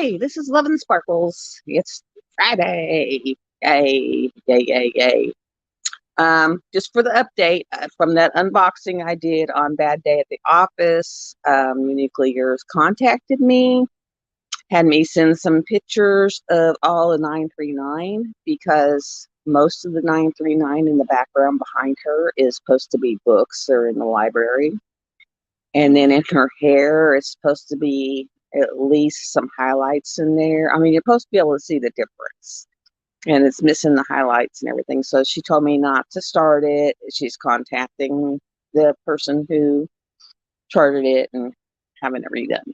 Hi, this is Love and Sparkles. It's Friday. Yay, yay, yay, yay. Just for the update from that unboxing I did on Bad Day at the Office, Uniquely Yours contacted me, had me send some pictures of all the 939 because most of the 939 in the background behind her is supposed to be books or in the library. And then in her hair, it's supposed to be at least some highlights in there. I mean, you're supposed to be able to see the difference. And it's missing the highlights and everything. So she told me not to start it. She's contacting the person who charted it and having it redone.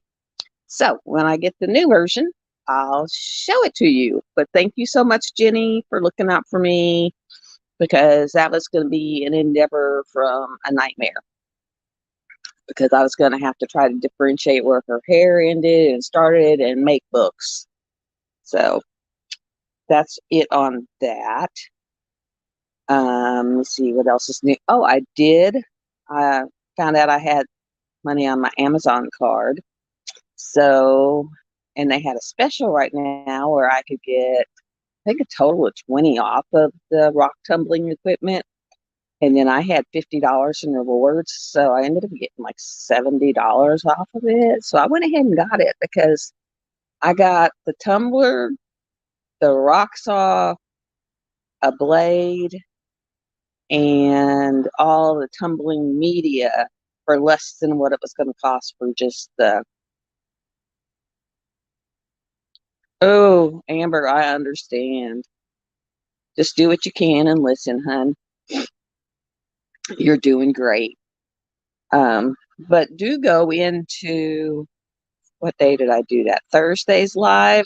So when I get the new version, I'll show it to you. But thank you so much, Jenny, for looking out for me, because that was going to be an endeavor from a nightmare. Because I was going to have to try to differentiate where her hair ended and started and make books. So that's it on that. Let's see what else is new. Oh, I found out I had money on my Amazon card. So, and they had a special right now where I could get, I think, a total of 20 off of the rock tumbling equipment. And then I had $50 in rewards, so I ended up getting like $70 off of it. So I went ahead and got it because I got the tumbler, the rock saw, a blade, and all the tumbling media for less than what it was going to cost for just the... Oh, Amber, I understand. Just do what you can and listen, hun. You're doing great. But do go into, what day did I do that? Thursday's live,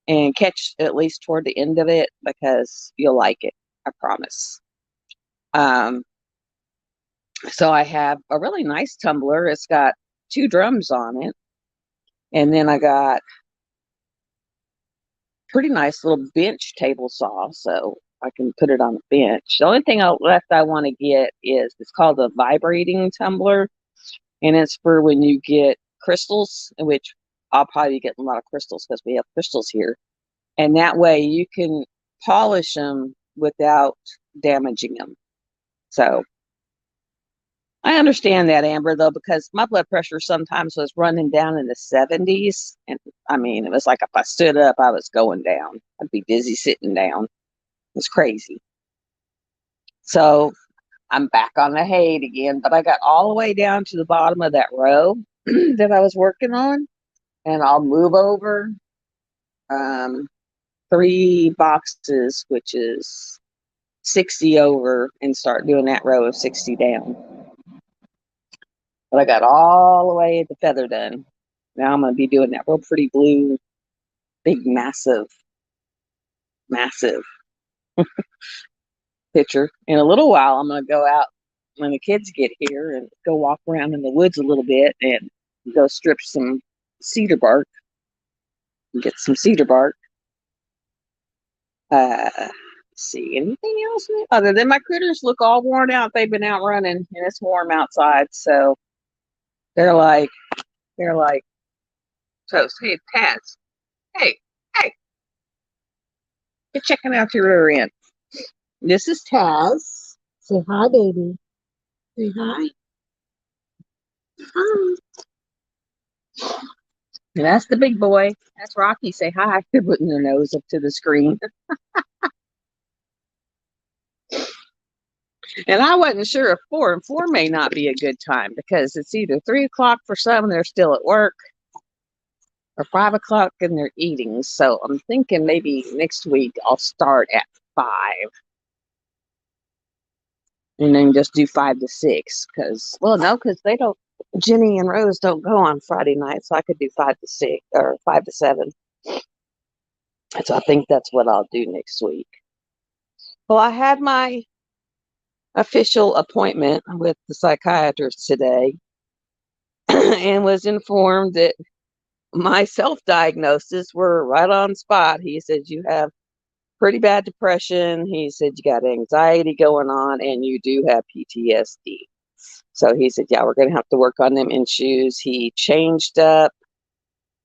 and catch at least toward the end of it because you'll like it. I promise. So I have a really nice tumbler. It's got 2 drums on it. And then I got pretty nice little bench table saw, so I can put it on the bench. The only thing left I want to get is, it's called a Vibrating Tumbler, and it's for when you get crystals, which I'll probably get a lot of crystals because we have crystals here. And that way you can polish them without damaging them. So I understand that, Amber, though, because my blood pressure sometimes was running down in the 70s. And I mean, it was like if I stood up, I was going down. I'd be dizzy sitting down. It was crazy. So I'm back on the hay again, but I got all the way down to the bottom of that row that I was working on. And I'll move over 3 boxes, which is 60 over, and start doing that row of 60 down. But I got all the way at the feather done. Now I'm going to be doing that real pretty blue, big, massive picture. In a little while, I'm going to go out when the kids get here and go walk around in the woods a little bit and go strip some cedar bark and get some cedar bark. See, anything else other than my critters look all worn out. They've been out running and it's warm outside, so they're like toast. Hey, Taz. Hey, you're checking out your rear end. This is Taz. Say hi, baby. Say hi. Hi. And that's the big boy. That's Rocky. Say hi. They're putting their nose up to the screen. And I wasn't sure if 4 and 4 may not be a good time because it's either 3 o'clock for some and they're still at work, or 5 o'clock and they're eating. So I'm thinking maybe next week I'll start at 5 and then just do 5 to 6 because, well, no, because they don't, Jenny and Rose don't go on Friday night, so I could do 5 to 6 or 5 to 7. So I think that's what I'll do next week. Well, I had my official appointment with the psychiatrist today and was informed that my self-diagnosis were right on spot. He said, you have pretty bad depression. He said, you got anxiety going on and you do have PTSD. So he said, yeah, we're going to have to work on them issues. He changed up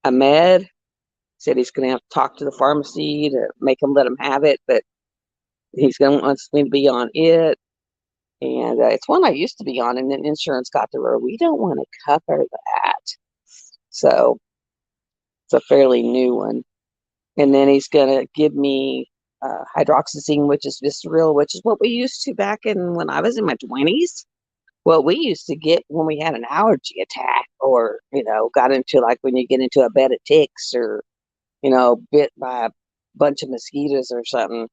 a med Said he's going to have to talk to the pharmacy to make them let him have it, but he's going to want me to be on it. And it's one I used to be on, and then insurance got to where we don't want to cover that. So it's a fairly new one. And then he's going to give me hydroxyzine, which is visceral, which is what we used to back in when I was in my 20s. What we used to get when we had an allergy attack, or, got into, like, when you get into a bed of ticks, or, bit by a bunch of mosquitoes or something,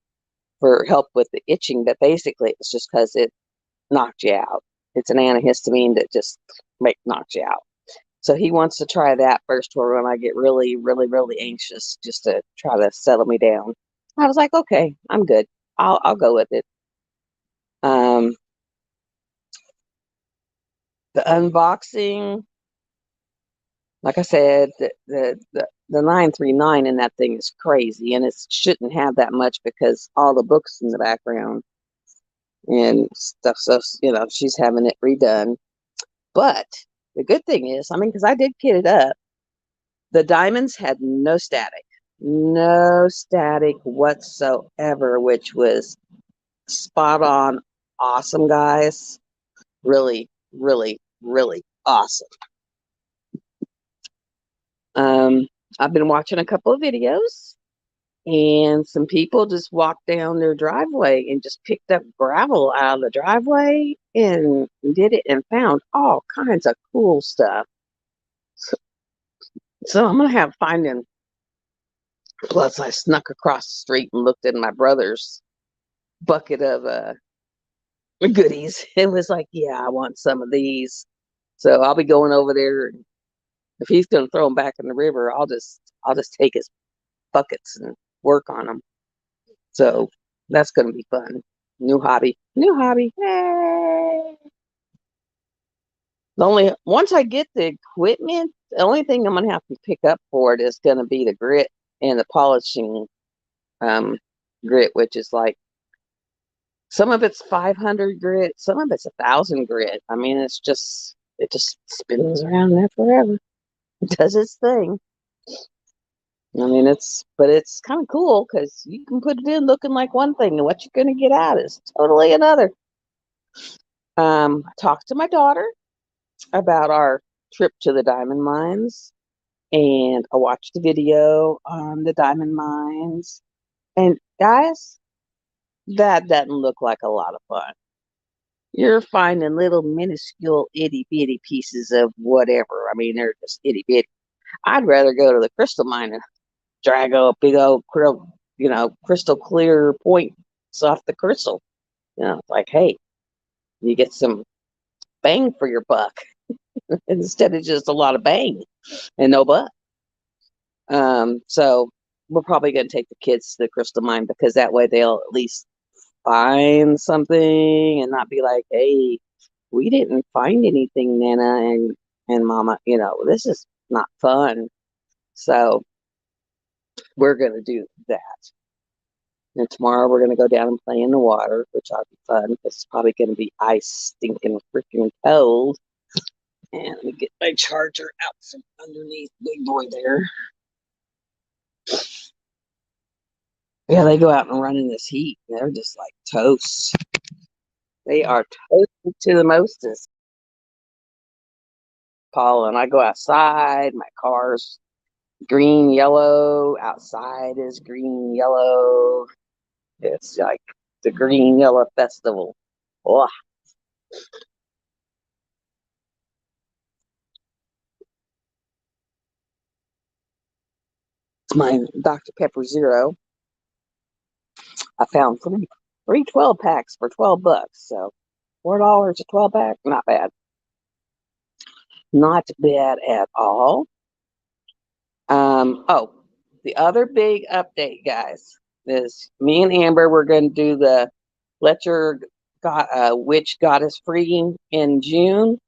for help with the itching. But basically it's just because it knocked you out. It's an antihistamine that just knocks you out. So he wants to try that first, or when I get really, really, really anxious, just to try to settle me down. I was like, okay, I'm good. I'll go with it. The unboxing, like I said, the 939 in that thing is crazy, and it shouldn't have that much because all the books in the background and stuff. So, she's having it redone. But the good thing is, because I did kit it up, the diamonds had no static whatsoever, which was spot on awesome, guys. Really, really, really awesome. I've been watching a couple of videos, and some people just walked down their driveway and just picked up gravel out of the driveway and did it, and found all kinds of cool stuff. So I'm going to have finding. Plus, I snuck across the street and looked in my brother's bucket of goodies. It was like, yeah, I want some of these. So I'll be going over there. If he's going to throw them back in the river, I'll just take his buckets and work on them. So that's going to be fun. New hobby. Yay! Once I get the equipment, the only thing I'm going to have to pick up for it is going to be the grit and the polishing grit, which is like, some of it's 500 grit, some of it's 1,000 grit. it just spins around there forever. It does its thing. It's kind of cool because you can put it in looking like one thing, and what you're going to get out is totally another. I talked to my daughter about our trip to the diamond mines, and I watched the video on the diamond mines. And guys, that doesn't look like a lot of fun. You're finding little minuscule itty bitty pieces of whatever. They're just itty bitty. I'd rather go to the crystal mine and drag a big old crystal clear points off the crystal. Like, hey, you get some bang for your buck instead of just a lot of bang and no buck. So we're probably going to take the kids to the crystal mine, because that way they'll at least find something and not be like, hey, we didn't find anything, Nana and Mama. This is not fun. So we're going to do that. And tomorrow we're going to go down and play in the water, which ought to be fun. It's probably going to be ice stinking freaking cold. And let me get my charger out from underneath big boy there. Yeah, they go out and run in this heat. They're just like toast. They are toasted to the mostest. Paul and I go outside. My car's green, yellow. Outside is green, yellow. It's like the green, yellow festival. Oh. It's my Dr. Pepper Zero. I found three 12 packs for $12. So $4 a 12 pack, not bad. Not bad at all. Oh, the other big update, guys, is me and Amber, we're going to do the Let Your Witch Goddess Free in June.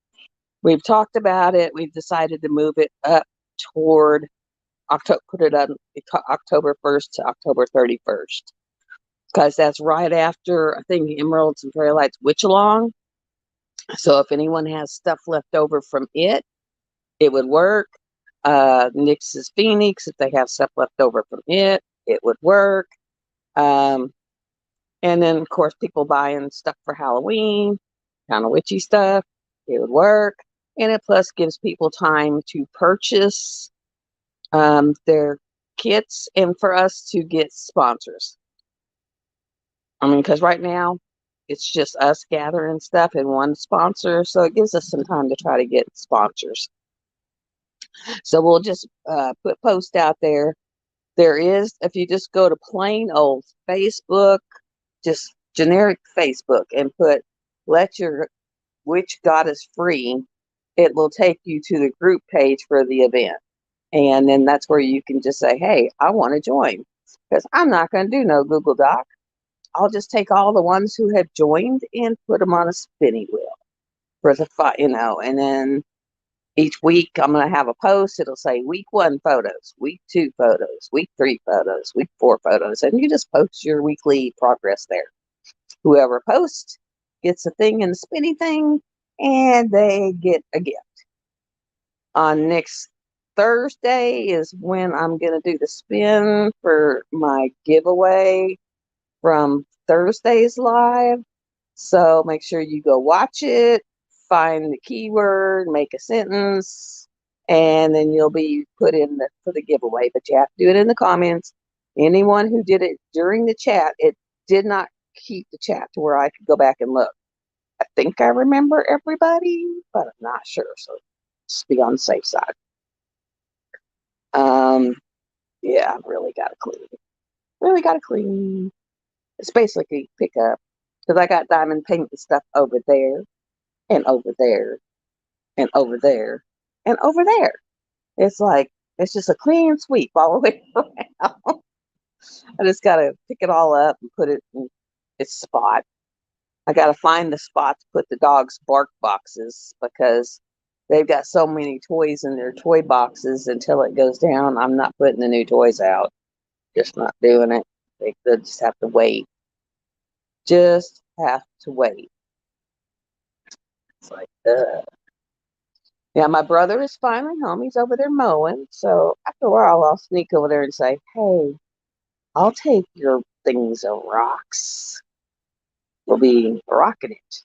We've talked about it. We've decided to move it up toward October, put it on October 1st to October 31st. Because that's right after, I think, Emeralds and Fairy Lights Witch Along. So if anyone has stuff left over from it would work. Nyx's Phoenix, if they have stuff left over from it, it would work. And then, of course, people buying stuff for Halloween, kind of witchy stuff, it would work. And it plus gives people time to purchase their kits and for us to get sponsors. I mean, because right now it's just us gathering stuff and one sponsor, so it gives us some time to try to get sponsors. So we'll just put posts out there. There is, if you just go to plain old Facebook, just generic Facebook, and put "Let Your Witch Goddess Free," it will take you to the group page for the event. And then that's where you can just say, hey, I want to join. Because I'm not going to do no Google Doc. I'll just take all the ones who have joined and put them on a spinning wheel for the fight, and then each week I'm going to have a post. It'll say week 1 photos, week 2 photos, week 3 photos, week 4 photos, and you just post your weekly progress there. Whoever posts gets a thing in the spinny thing, and they get a gift. On next Thursday is when I'm going to do the spin for my giveaway from Thursday's live. So make sure you go watch it, find the keyword, make a sentence, and then you'll be put in for the giveaway. But you have to do it in the comments. Anyone who did it during the chat, it did not keep the chat to where I could go back and look. I think I remember everybody, but I'm not sure. So just be on the safe side. Yeah, I've really got to clean. Really got to clean. It's basically pick up because I got diamond paint and stuff over there and over there and over there and over there. It's like it's just a clean sweep all the way around. I just got to pick it all up and put it in its spot. I got to find the spot to put the dog's bark boxes because they've got so many toys in their toy boxes. Until it goes down, I'm not putting the new toys out. Just not doing it. They just have to wait. Just have to wait. It's like, yeah, my brother is finally home. He's over there mowing. So after a while, I'll sneak over there and say, hey, I'll take your things and rocks. We'll be rocking it.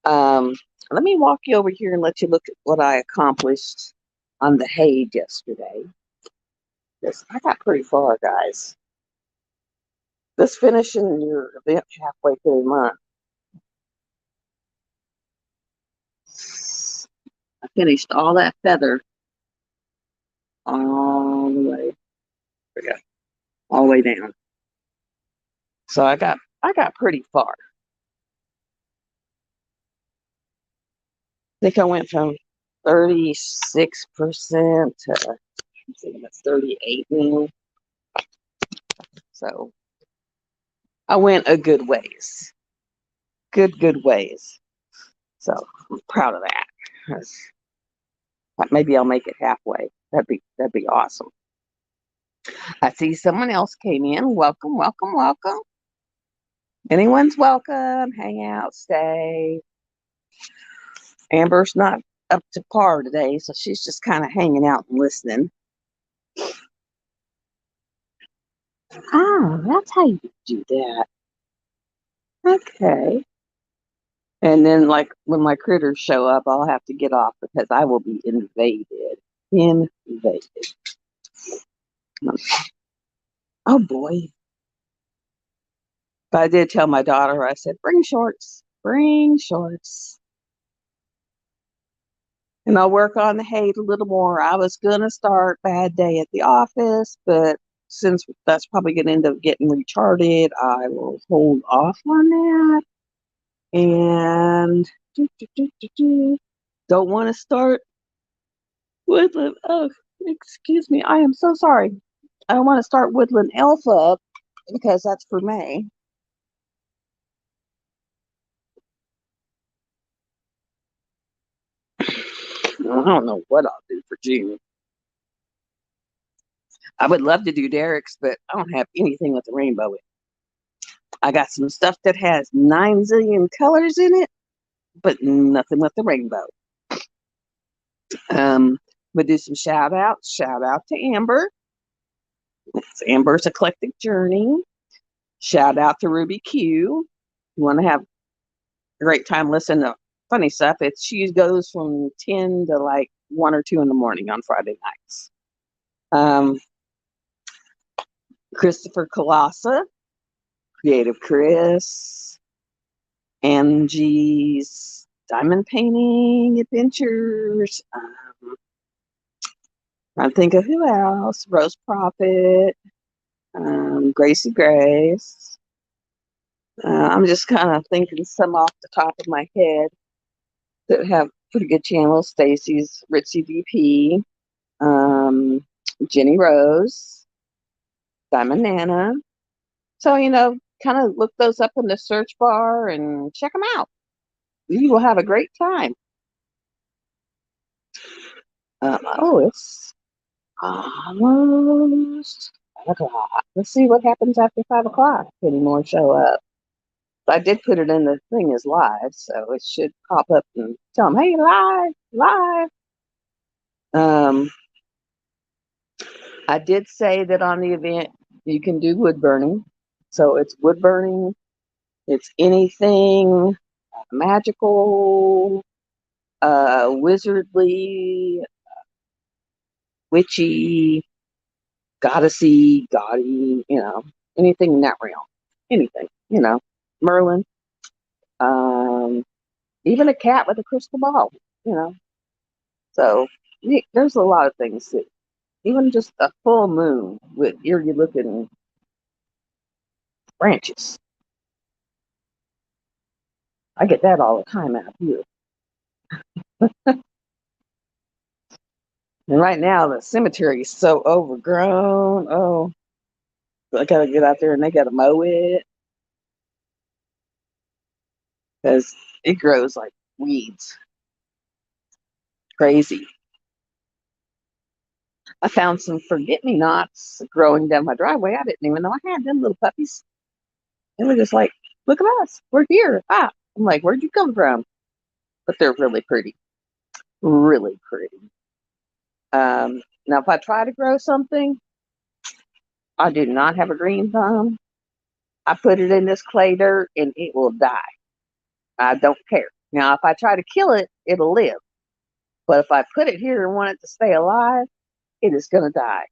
Let me walk you over here and let you look at what I accomplished on the hay yesterday. Yes, I got pretty far, guys. This finishing your event halfway through the month. I finished all that feather all the way. All the way down. So I got pretty far. I think I went from 36% to 38 now. So I went a good ways. Good ways. So I'm proud of that. Maybe I'll make it halfway. That'd be awesome. I see someone else came in. Welcome, welcome, welcome. Anyone's welcome. Hang out, stay. Amber's not up to par today, so she's just kind of hanging out and listening. Ah, that's how you do that. Okay. And then, like, when my critters show up, I'll have to get off because I will be invaded. Invaded. Oh, boy. But I did tell my daughter, I said, bring shorts. Bring shorts. And I'll work on the hay a little more. I was going to start Bad Day at the Office, but since that's probably going to end up getting recharted, I will hold off on that. And don't want to start Woodland. Oh, excuse me. I am so sorry. I don't want to start Woodland Alpha up because that's for May. I don't know what I'll do for June. I would love to do Derek's, but I don't have anything with the rainbow in it. I got some stuff that has 9 zillion colors in it, but nothing with the rainbow. We'll do some shout outs. Shout out to Amber. It's Amber's Eclectic Journey. Shout out to Ruby Q. You want to have a great time listening to funny stuff. She goes from 10 to like 1 or 2 in the morning on Friday nights. Christopher Colassa, Creative Chris, Angie's Diamond Painting Adventures. I think of who else? Rose Prophet, Gracie Grace. I'm just kind of thinking some off the top of my head that have pretty good channels. Stacy's Ritzy VP, Jenny Rose, Diamond Nana. So, kind of look those up in the search bar and check them out. You will have a great time. It's almost 5 o'clock. Let's see what happens after 5 o'clock. Any more show up? I did put it in the thing as live, so it should pop up and tell them, hey, live. I did say that on the event you can do wood burning. So it's wood burning. It's anything magical, wizardly, witchy, goddessy, gaudy, anything in that realm. Anything, Merlin. Even a cat with a crystal ball, So there's a lot of things that, even just a full moon with eerie looking branches. I get that all the time out here. And right now the cemetery is so overgrown. Oh, I gotta get out there and they gotta mow it because it grows like weeds. Crazy. I found some forget-me-nots growing down my driveway. I didn't even know I had them little puppies. They were just like, look at us. We're here. I'm like, where'd you come from? But they're really pretty. Really pretty. Now, if I try to grow something, I do not have a green thumb. I put it in this clay dirt and it will die. I don't care. Now, if I try to kill it, it'll live. But if I put it here and want it to stay alive, it is going to die.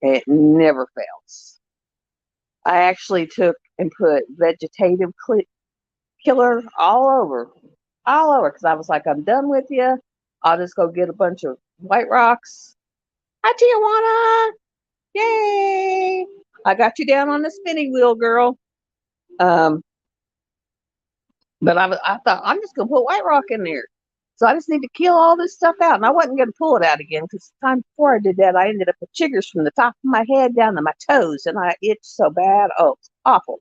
It never fails. I actually took and put vegetative killer all over, because I was like, I'm done with you. I'll just go get a bunch of white rocks. Hi, Tijuana. Yay. I got you down on the spinning wheel, girl. But I thought, I'm just going to put white rock in there. So I just need to kill all this stuff out. And I wasn't going to pull it out again because the time before I did that, I ended up with chiggers from the top of my head down to my toes. And I itched so bad. Oh, it's awful.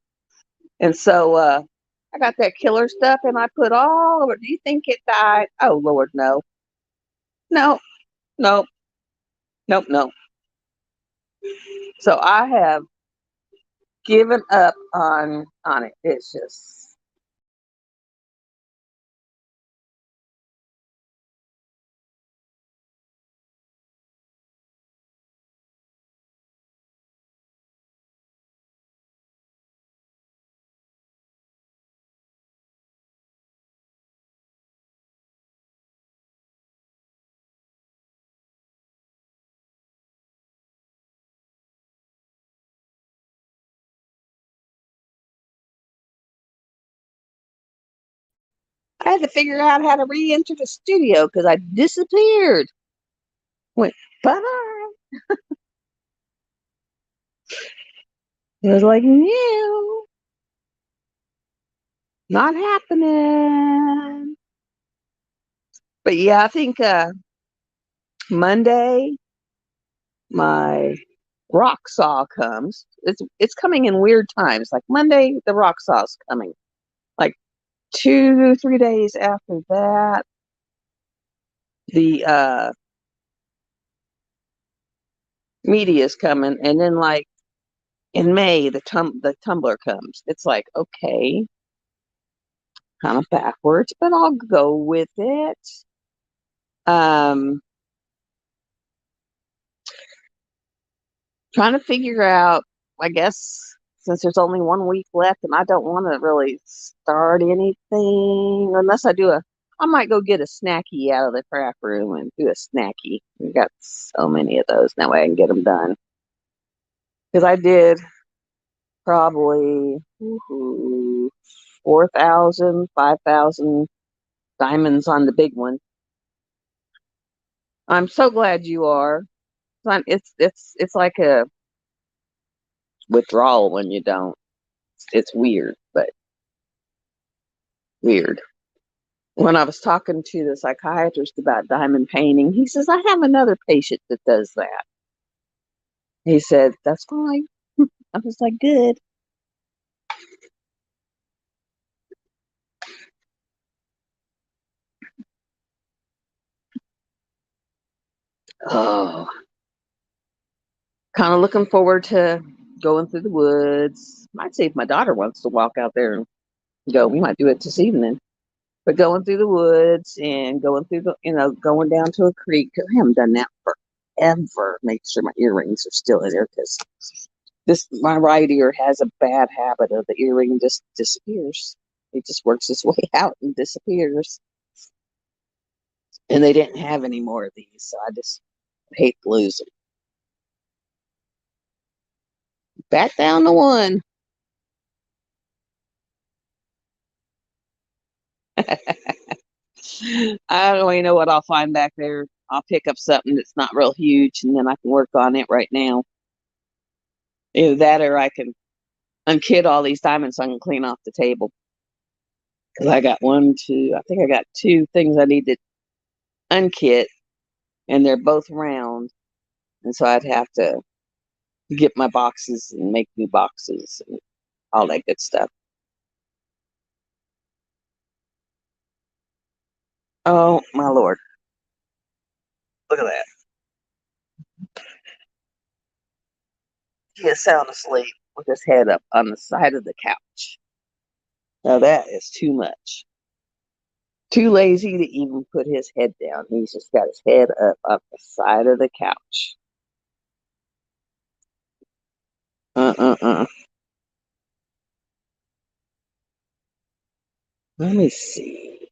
And so I got that killer stuff and I put all over. Do you think it died? Oh, Lord, no. No, no, nope, no. So I have given up on it. It's just. I had to figure out how to re-enter the studio because I disappeared. Went bye-bye. It was like, no, not happening. But yeah, I think Monday my rock saw comes. It's coming in weird times. Like Monday, the rock saw's coming. Like 2-3 days after that, the media is coming, and then like in May, the tumbler comes. It's like, okay, kind of backwards, but I'll go with it. Trying to figure out, I guess, since there's only 1 week left and I don't want to really start anything unless I might go get a snacky out of the craft room and do a snacky. We got so many of those. That way I can get them done. Because I did probably 4,000, 5,000 diamonds on the big one. I'm so glad you are. It's like a withdrawal when you don't. It's weird, but weird. When I was talking to the psychiatrist about diamond painting, he says, I have another patient that does that. He said, that's fine. I was like, good. Oh, kind of looking forward to going through the woods. Might see if my daughter wants to walk out there and go. We might do it this evening. But going through the woods and going through going down to a creek. 'Cause I haven't done that forever. Make sure my earrings are still in there because my right ear has a bad habit of the earring just disappears. It just works its way out and disappears. And they didn't have any more of these, so I just hate to lose them. Back down to one. I don't even know what I'll find back there. I'll pick up something that's not real huge and then I can work on it right now. Either that or I can unkit all these diamonds so I can clean off the table. Because I got I think I got two things I need to unkit, and they're both round. And so I'd have to get my boxes and make new boxes and all that good stuff. Oh, my Lord. Look at that. He is sound asleep with his head up on the side of the couch. Now that is too much. Too lazy to even put his head down. He's just got his head up the side of the couch. Uh. Let me see.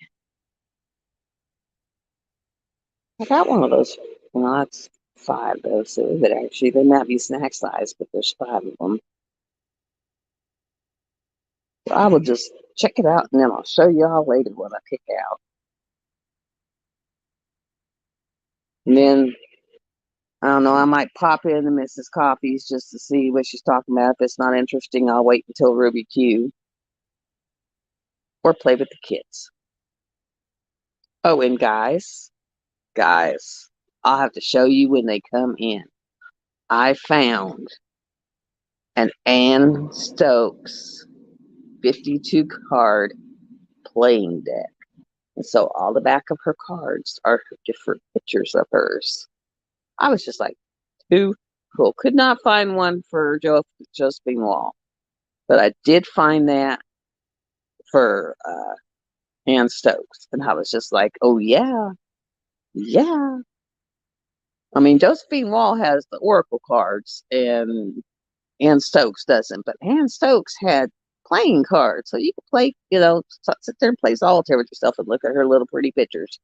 I got one of those. Well, that's five though, so that actually they might be snack size, but there's five of them. So I will just check it out and then I'll show y'all later what I pick out. And then I don't know, I might pop into Mrs. Coffee's just to see what she's talking about. If it's not interesting, I'll wait until Ruby Q or play with the kids. Oh, and guys, I'll have to show you when they come in. I found an Ann Stokes 52 card playing deck. And so all the back of her cards are different pictures of hers. I was just like, too cool. Could not find one for Josephine Wall, but I did find that for Ann Stokes. And I was just like, oh, yeah, yeah. I mean, Josephine Wall has the Oracle cards and Ann Stokes doesn't, but Ann Stokes had playing cards. So you could play, sit there and play solitaire with yourself and look at her little pretty pictures.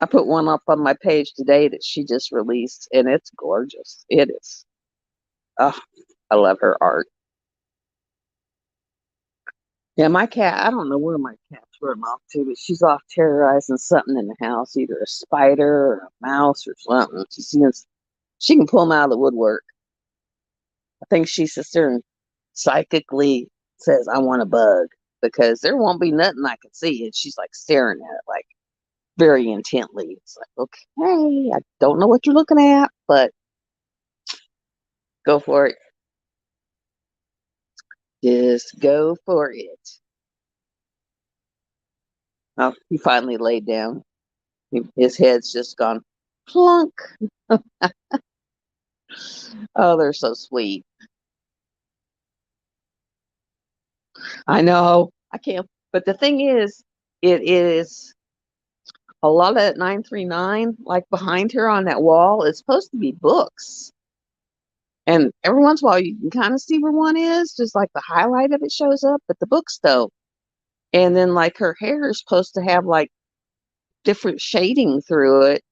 I put one up on my page today that she just released, and it's gorgeous. It is. Oh, I love her art. Yeah, my cat, I don't know where my cat's run off to, but she's off terrorizing something in the house, either a spider or a mouse or something. She can pull them out of the woodwork. I think she sits there and psychically says, I want a bug, because there won't be nothing I can see. And she's like staring at it like very intently. It's like, okay, I don't know what you're looking at, but go for it. Just go for it. Oh, he finally laid down. His head's just gone plunk. Oh, they're so sweet. I know. I can't. But the thing is, it is a lot of that 939, like behind her on that wall, is supposed to be books. And every once in a while, you can kind of see where one is, just like the highlight of it shows up, but the books don't. And then, like, her hair is supposed to have like different shading through it.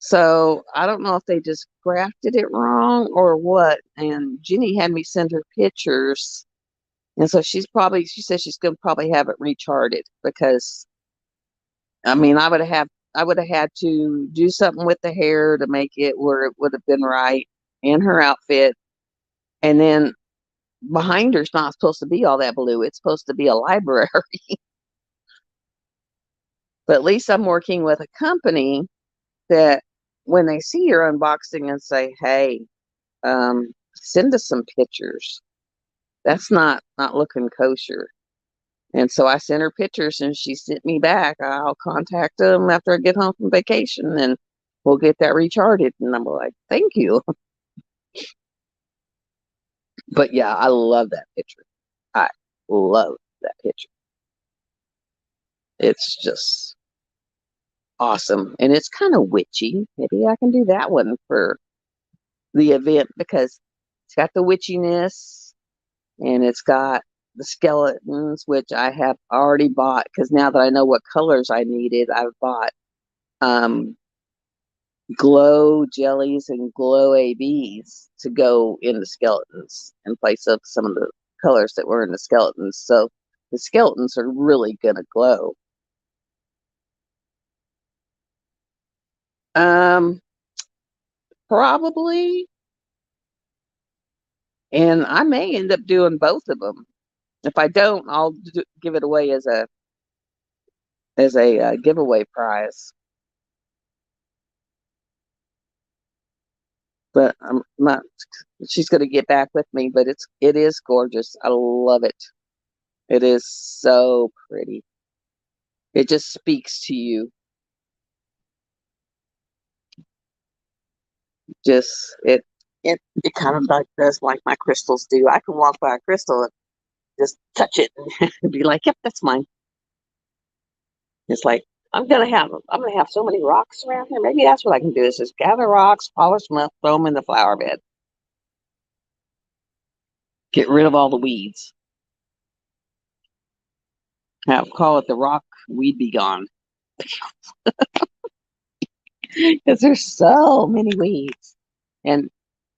So I don't know if they just grafted it wrong or what. And Jenny had me send her pictures. And so she says she's going to probably have it recharted because, I mean, I would have had to do something with the hair to make it where it would have been right in her outfit. And then behind her's not supposed to be all that blue. It's supposed to be a library. But at least I'm working with a company that when they see your unboxing and say, hey, send us some pictures. That's not looking kosher. And so I sent her pictures and she sent me back. I'll contact them after I get home from vacation and we'll get that recharted. And I'm like, thank you. But yeah, I love that picture. I love that picture. It's just awesome. And it's kind of witchy. Maybe I can do that one for the event because it's got the witchiness and it's got the skeletons, which I have already bought because now that I know what colors I needed, I've bought um, glow jellies and glow ABs to go in the skeletons in place of some of the colors that were in the skeletons. So the skeletons are really going to glow. Um, Probably, and I may end up doing both of them. If I don't, I'll give it away as a giveaway prize. But I'm not. She's going to get back with me, but it is gorgeous. I love it. It is so pretty. It just speaks to you. Just it kind of like does like my crystals do. I can walk by a crystal and just touch it and be like, "Yep, that's mine." It's like I'm gonna have so many rocks around here. Maybe that's what I can do is just gather rocks, polish them up, throw them in the flower bed, get rid of all the weeds. Call it the rock weed be gone because there's so many weeds. And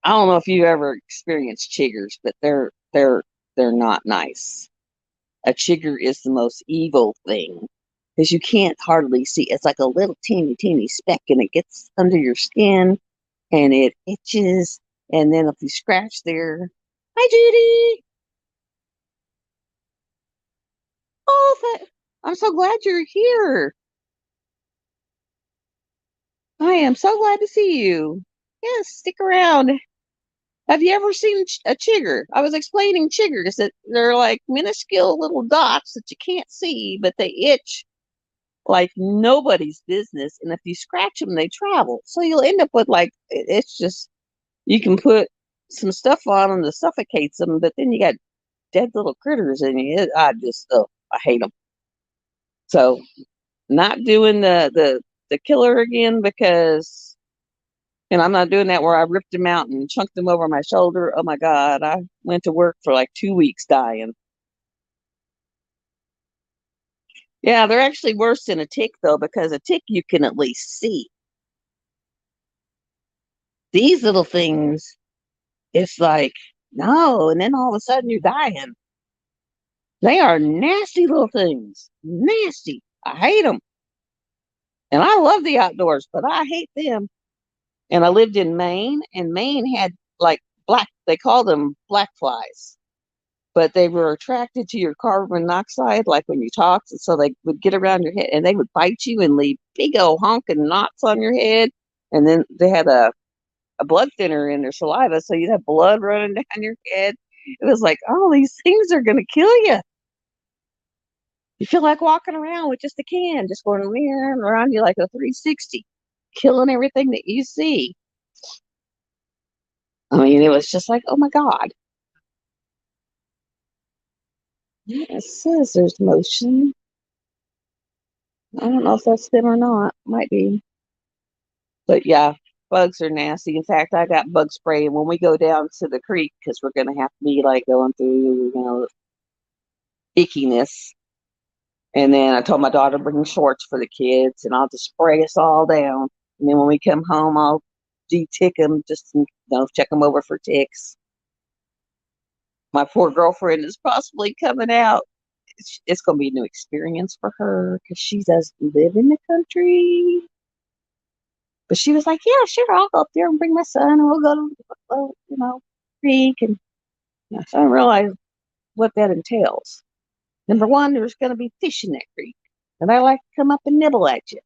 I don't know if you ever experienced chiggers, but they're not nice. A chigger is the most evil thing because you can't hardly see. It's like a little teeny speck, and it gets under your skin and it itches. And then if you scratch there, hi Judy. I'm so glad you're here. I am so glad to see you. Yes, stick around. Have you ever seen a chigger? I was explaining chiggers that they're like minuscule little dots that you can't see, but they itch like nobody's business. And if you scratch them, they travel. So you'll end up with like, it's just, you can put some stuff on them to suffocate them, but then you got dead little critters in you. I hate them. So not doing the killer again because, and I'm not doing that where I ripped them out and chunked them over my shoulder. Oh my God, I went to work for like 2 weeks dying. Yeah, they're actually worse than a tick though, because a tick you can at least see. These little things, it's like, no, and then all of a sudden you're dying. They are nasty little things. Nasty. I hate them. And I love the outdoors, but I hate them. And I lived in Maine, and Maine had like they call them black flies, but they were attracted to your carbon monoxide, like when you talked. And so they would get around your head and they would bite you and leave big old honking knots on your head. And then they had a blood thinner in their saliva, so you'd have blood running down your head. It was like, oh, these things are going to kill you. You feel like walking around with just a can, just going around you like a 360, killing everything that you see. I mean, it was just like, oh my God. Yeah, it says there's motion. I don't know if that's them or not. Might be. But yeah. Bugs are nasty. In fact, I got bug spray, and when we go down to the creek, because we're gonna have to be like going through, ickiness. And then I told my daughter to bring shorts for the kids, and I'll just spray us all down. And then when we come home, I'll de-tick them, just check them over for ticks. My poor girlfriend is possibly coming out. It's going to be a new experience for her because she doesn't live in the country. But she was like, "Yeah, sure, I'll go up there and bring my son, and we'll go to, creek." And so I realized what that entails. Number one, there's going to be fish in that creek, and I like to come up and nibble at you.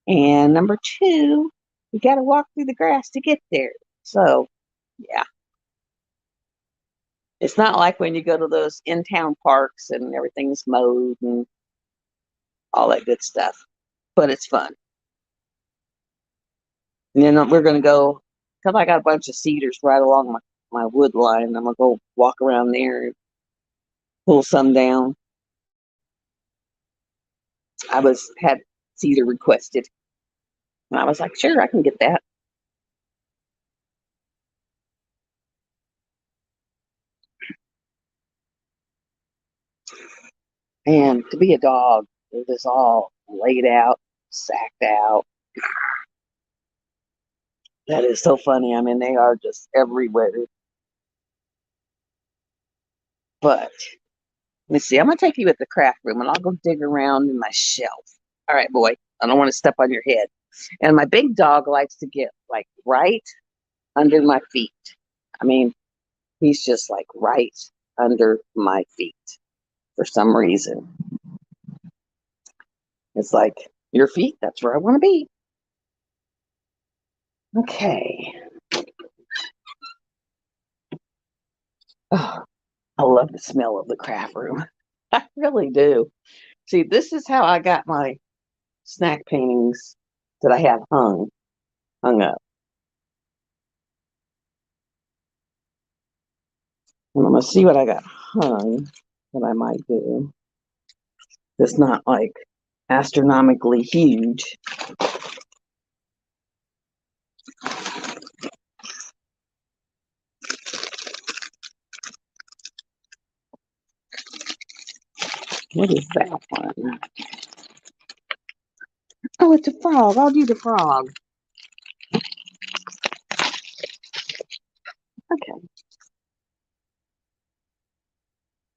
And number two, you got to walk through the grass to get there. So, yeah. It's not like when you go to those in-town parks and everything's mowed and all that good stuff, but it's fun. And then we're going to go, because I got a bunch of cedars right along my wood line. I'm going to go walk around there and pull some down. Had cedar requested. And I was like, sure, I can get that. And to be a dog, it is all laid out, sacked out. That is so funny. I mean, they are just everywhere. But let me see. I'm going to take you at the craft room, and I'll go dig around in my shelf. All right, boy. I don't want to step on your head. And my big dog likes to get like right under my feet. I mean, he's just like right under my feet for some reason. It's like, your feet, that's where I want to be. Okay. Oh, I love the smell of the craft room. I really do. See, this is how I got my snack paintings that I have hung up. And I'm going to see what I got hung that I might do. It's not like astronomically huge. What is that one? Oh, it's a frog. I'll do the frog. Okay.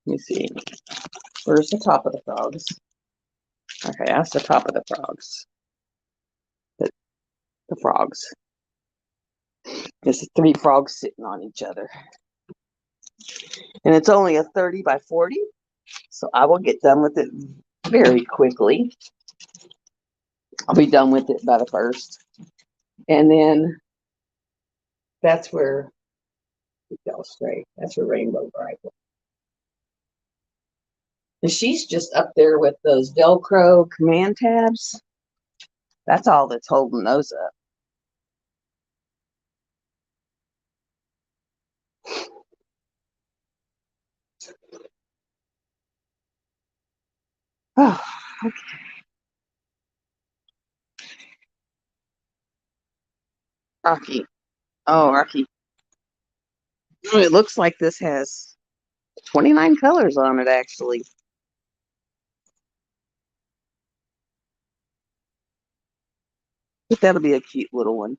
Let me see. Where's the top of the frogs? Okay, that's the top of the frogs. The frogs. There's 3 frogs sitting on each other. And it's only a 30 by 40. So I will get done with it very quickly. I'll be done with it by the 1st. And then that's where it fell straight. That's where Rainbow Bright. And she's just up there with those Velcro command tabs. That's all that's holding those up. Oh, okay. Rocky. Oh, Rocky. Oh, it looks like this has 29 colors on it, actually. But that'll be a cute little one.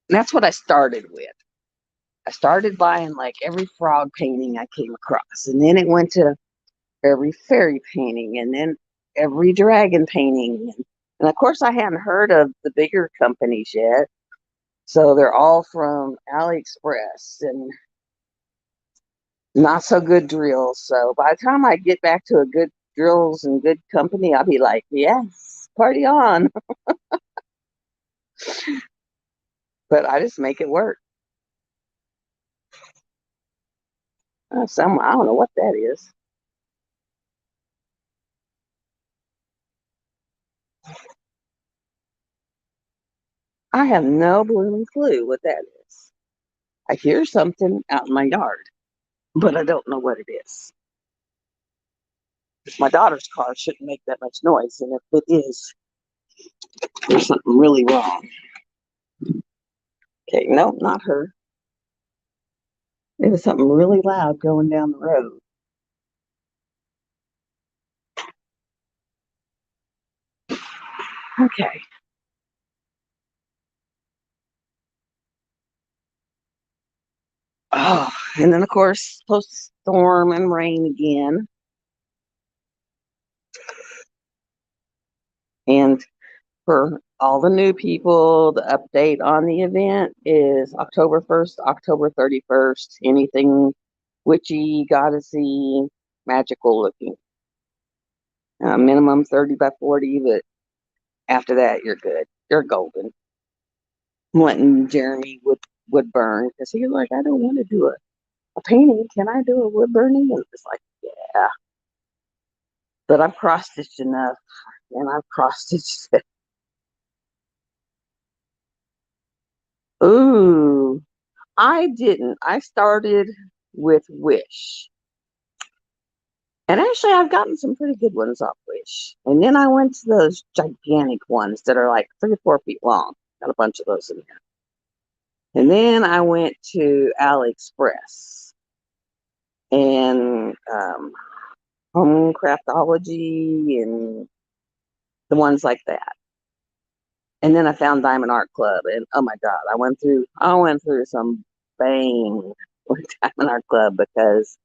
And that's what I started with. I started buying like every frog painting I came across. And then it went to every fairy painting and then every dragon painting. And of course, I hadn't heard of the bigger companies yet. So they're all from AliExpress and not so good drills. So by the time I get back to a good drills and good company, I'll be like, yes, party on. But I just make it work. I don't know what that is. I have no blooming clue what that is. I hear something out in my yard, but I don't know what it is. My daughter's car shouldn't make that much noise, and if it is, there's something really wrong. Okay, nope, not her. It was something really loud going down the road. Okay. Oh, and then of course, supposed to storm and rain again. And for all the new people, the update on the event is October 1st, October 31st. Anything witchy, goddessy, magical looking. Minimum 30 by 40, but after that, you're good. You're golden. I'm letting Jeremy wood burn because he's like, I don't want to do a painting. Can I do a wood burning? And it's like, yeah. But I've cross stitched enough, and I've cross stitched. Ooh, I didn't. I started with Wish. And actually, I've gotten some pretty good ones off Wish. And then I went to those gigantic ones that are like 3 or 4 feet long. Got a bunch of those in there. And then I went to AliExpress and Home Craftology and the ones like that. And then I found Diamond Art Club, and oh my God, I went through some bang with Diamond Art Club because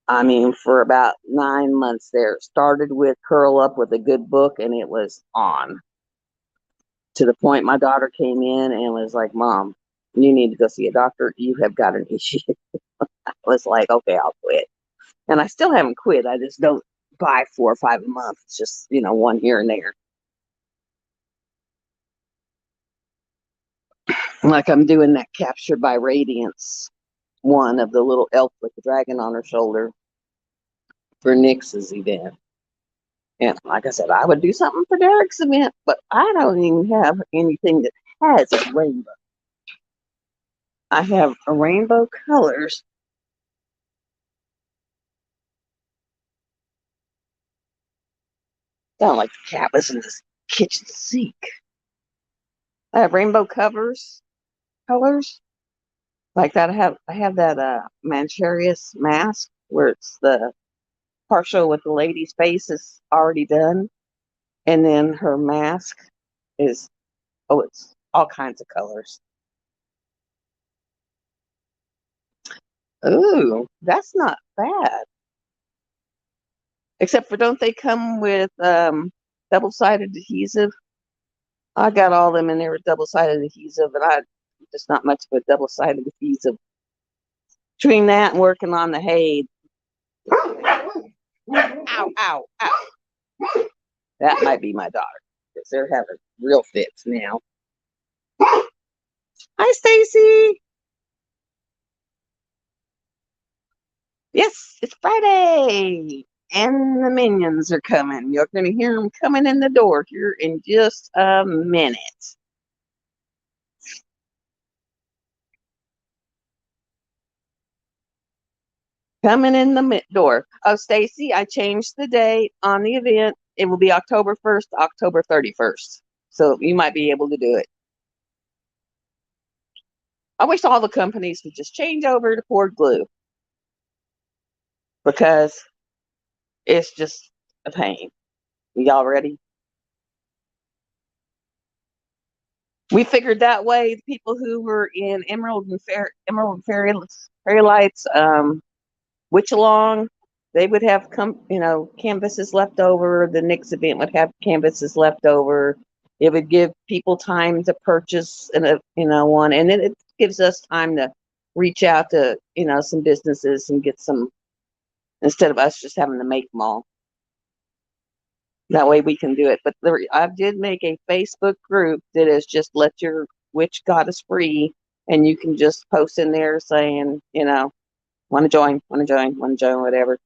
I mean, for about 9 months there, started with Curl Up with a Good Book, and it was on to the point my daughter came in and was like, Mom, you need to go see a doctor. You have got an issue. I was like, okay, I'll quit. And I still haven't quit. I just don't buy 4 or 5 a month. It's just, one here and there. Like I'm doing that Captured by Radiance one of the little elf with the dragon on her shoulder for Nix's event. And like I said, I would do something for Derek's event, but I don't even have anything that has a rainbow. I have a rainbow colors. Sound like the cat was in this kitchen sink. I have rainbow covers, colors like that. I have that Manchurius mask where it's the partial with the lady's face is already done, and then her mask is it's all kinds of colors. Ooh, that's not bad. Except for don't they come with double-sided adhesive? I got all them in there with double-sided adhesive, and I just not much of a double-sided adhesive. Between that and working on the hay, ow, ow, ow. That might be my daughter because they're having real fits now. Hi, Stacy. Yes, it's Friday, and the minions are coming. You're going to hear them coming in the door here in just a minute. Coming in the door. Oh, Stacy, I changed the date on the event. It will be October 1st, October 31st. So you might be able to do it. I wish all the companies would just change over to cord glue because it's just a pain. Y'all ready? We figured that way the people who were in Emerald Fairy Lights, Witch Along, they would have canvases left over. The next event would have canvases left over. It would give people time to purchase one, and then it gives us time to reach out to some businesses and get some instead of us just having to make them all. That way we can do it. But I did make a Facebook group that is just let your witch goddess free, and you can just post in there saying, want to join, whatever.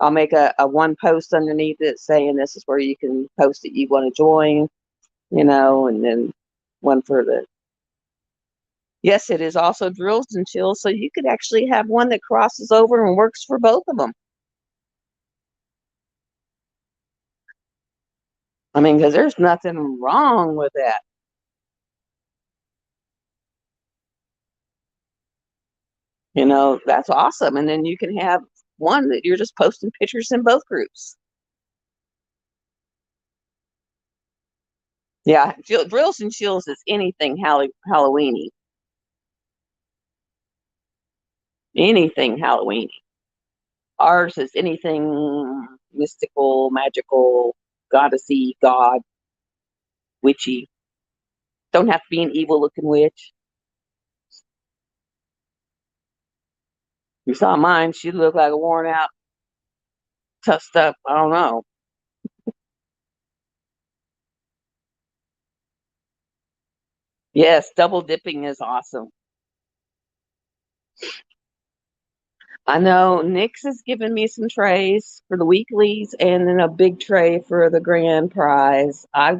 I'll make a one post underneath it saying this is where you can post that you want to join, and then one for the. Yes, it is also drills and chills, so you could actually have one that crosses over and works for both of them. I mean, because there's nothing wrong with that. You know, that's awesome. And then you can have one that you're just posting pictures in both groups. Yeah, drills and chills is anything Halloweeny. Anything Halloweeny. Ours is anything mystical, magical, goddessy, god, witchy. Don't have to be an evil looking witch. You saw mine, she looked like a worn out, tough stuff. I don't know. Yes, double dipping is awesome. I know Nick's has given me some trays for the weeklies and then a big tray for the grand prize. I'm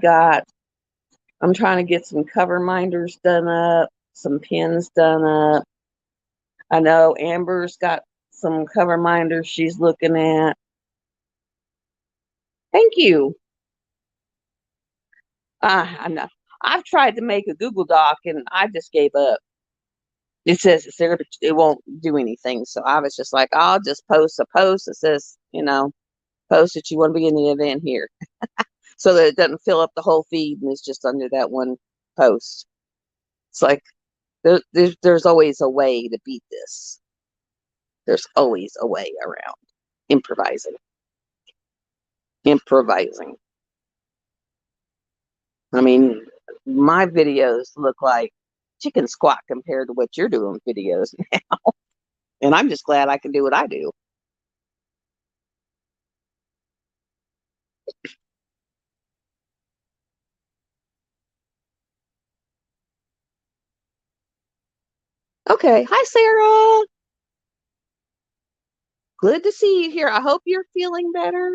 trying to get some cover minders done up, some pins done up. I know Amber's got some cover minders she's looking at. Thank you. I know. I've tried to make a Google Doc and I just gave up. It says it's there, but it won't do anything. So I was just like, I'll just post a post that says, post that you want to be in the event here, so that it doesn't fill up the whole feed and it's just under that one post. It's like there's always a way to beat this. There's always a way around improvising. Improvising. I mean, my videos look like chicken squat compared to what you're doing videos now. And I'm just glad I can do what I do. Okay. Hi, Sarah. Good to see you here. I hope you're feeling better.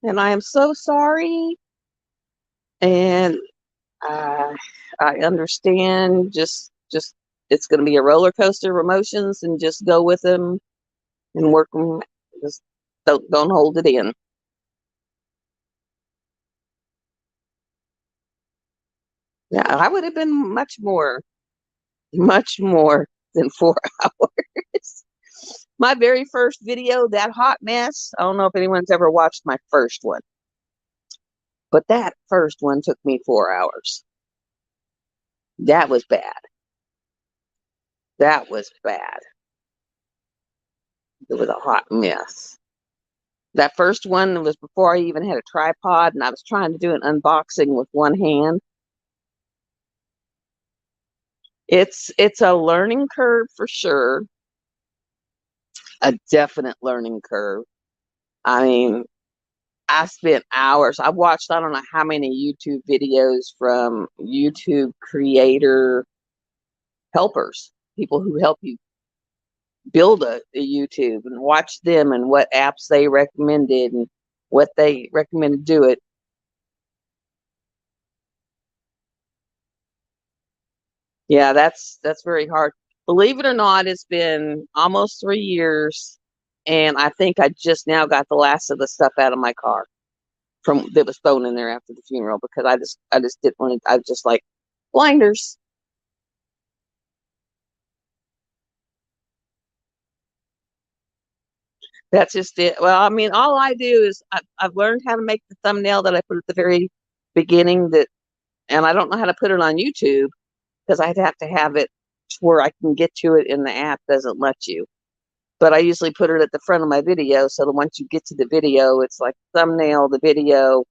And I am so sorry. And uh, I understand. Just it's going to be a roller coaster of emotions, and just go with them and work them. Just don't hold it in. Yeah, I would have been much more than 4 hours. My very first video, that hot mess. I don't know if anyone's ever watched my first one, but that first one took me 4 hours. That was bad. That was bad. It was a hot mess. That first one was before I even had a tripod, and I was trying to do an unboxing with one hand. It's a learning curve for sure. A definite learning curve. I mean, I spent hours. I watched I don't know how many YouTube videos from YouTube creator helpers, people who help you build a YouTube, and watch them and what apps they recommended and what they recommend to do it. Yeah, that's very hard. Believe it or not, it's been almost 3 years, and I think I just now got the last of the stuff out of my car from that was thrown in there after the funeral, because I just didn't want to. I was just like blinders. That's just it. Well, I mean, all I do is I've learned how to make the thumbnail that I put at the very beginning. And I don't know how to put it on YouTube because I'd have to have it to where I can get to it, and the app doesn't let you. But I usually put it at the front of my video, so that once you get to the video, it's like thumbnail, the video,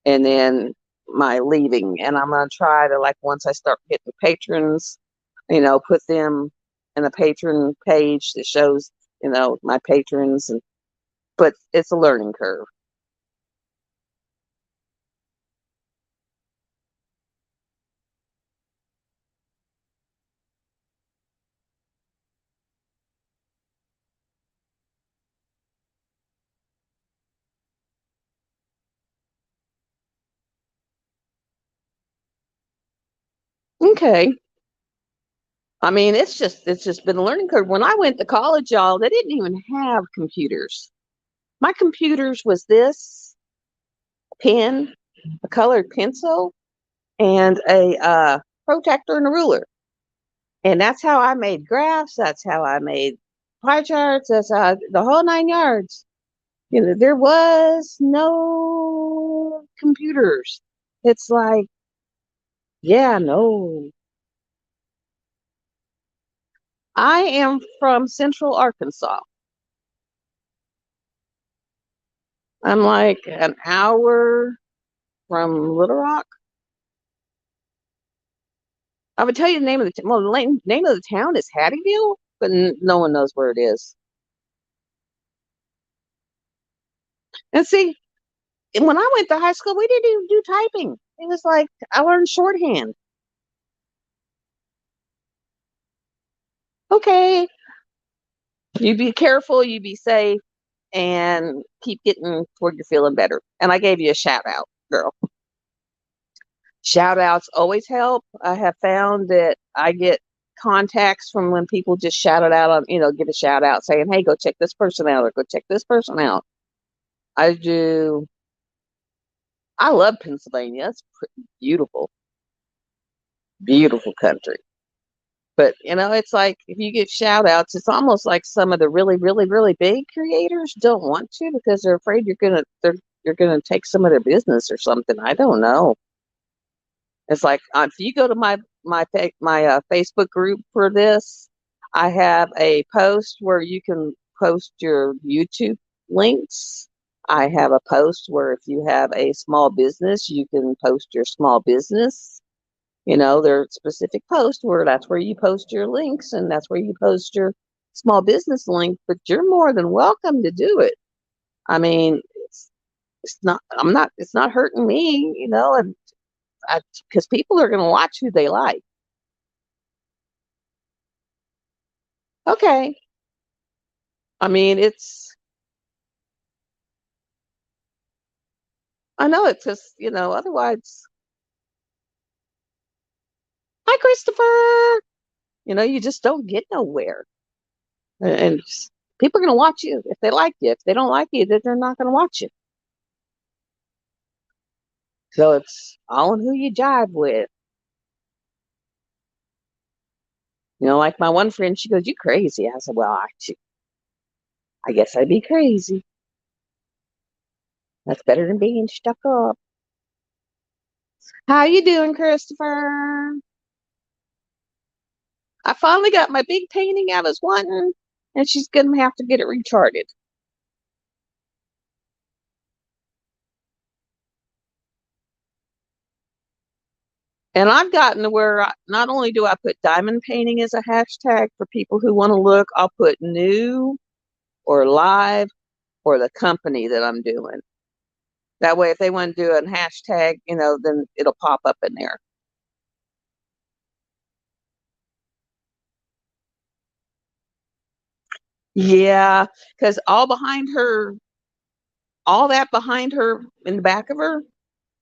and then my leaving. And I'm gonna try to, like, once I start getting patrons, put them in a patron page that shows, my patrons. And but it's a learning curve. Okay. I mean, it's just been a learning curve. When I went to college, y'all, they didn't even have computers. My computers was this pen, a colored pencil, and a protractor and a ruler. And that's how I made graphs. That's how I made pie charts. That's how the whole 9 yards. There was no computers. It's like, yeah, no. I am from Central Arkansas. I'm like an hour from Little Rock. I would tell you the name of well, the name of the town is Hattieville, but no one knows where it is. And see, when I went to high school, we didn't even do typing. It was like I learned shorthand. Okay, you be careful, you be safe, and keep getting where you're feeling better. And I gave you a shout out, girl. Shout outs always help. I have found that I get contacts from when people just shout it out on, give a shout out saying, hey, go check this person out or go check this person out. I do. I love Pennsylvania. It's beautiful, beautiful country. But it's like if you get shout outs, it's almost like some of the really, really, really big creators don't want to because they're afraid you're gonna take some of their business or something. I don't know. It's like if you go to my Facebook group for this, I have a post where you can post your YouTube links. I have a post where if you have a small business, you can post your small business. There are specific posts where that's where you post your links and that's where you post your small business link, but you're more than welcome to do it. I mean, it's not hurting me, and because people are going to watch who they like. Okay. I mean, I know it's just, otherwise, hi, Christopher. You just don't get nowhere. And people are going to watch you if they like you. If they don't like you, then they're not going to watch you. So it's all in who you jive with. Like my one friend, she goes, you crazy. I said, well, I guess I'd be crazy. That's better than being stuck up. How you doing, Christopher? I finally got my big painting I was wanting, and she's going to have to get it recharted. And I've gotten to where not only do I put diamond painting as a hashtag for people who want to look, I'll put new or live or the company that I'm doing. That way, if they want to do a hashtag, then it'll pop up in there. Yeah, because all that behind her in the back of her,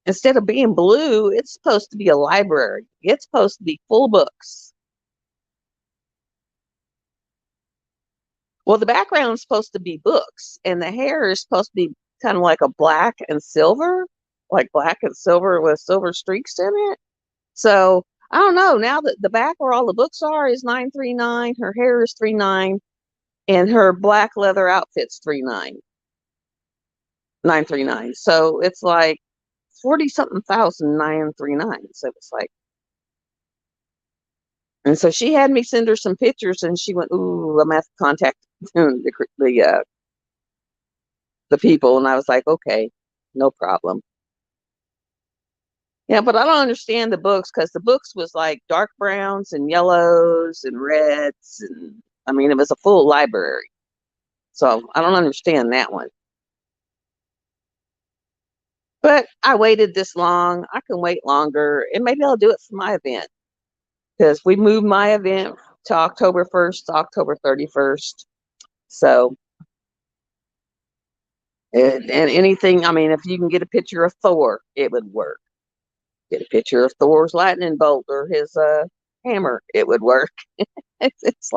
instead of being blue, it's supposed to be a library. It's supposed to be full books. Well, the background is supposed to be books, and the hair is supposed to be kind of like a black and silver, like black and silver with silver streaks in it. So I don't know. Now that the back where all the books are is 939, her hair is 39, and her black leather outfit's 939. So it's like 40 something thousand 939. So it's like, and so she had me send her some pictures, and she went, "Ooh, I'm gonna have to contact the people." And I was like, "Okay, no problem." Yeah, but I don't understand the books because the books was like dark browns and yellows and reds, and I mean it was a full library. So I don't understand that one. But I waited this long. I can wait longer, and maybe I'll do it for my event because we moved my event to October 1st, October 31st. So, and anything, I mean, if you can get a picture of Thor, it would work. Get a picture of Thor's lightning bolt or his hammer, it would work. It's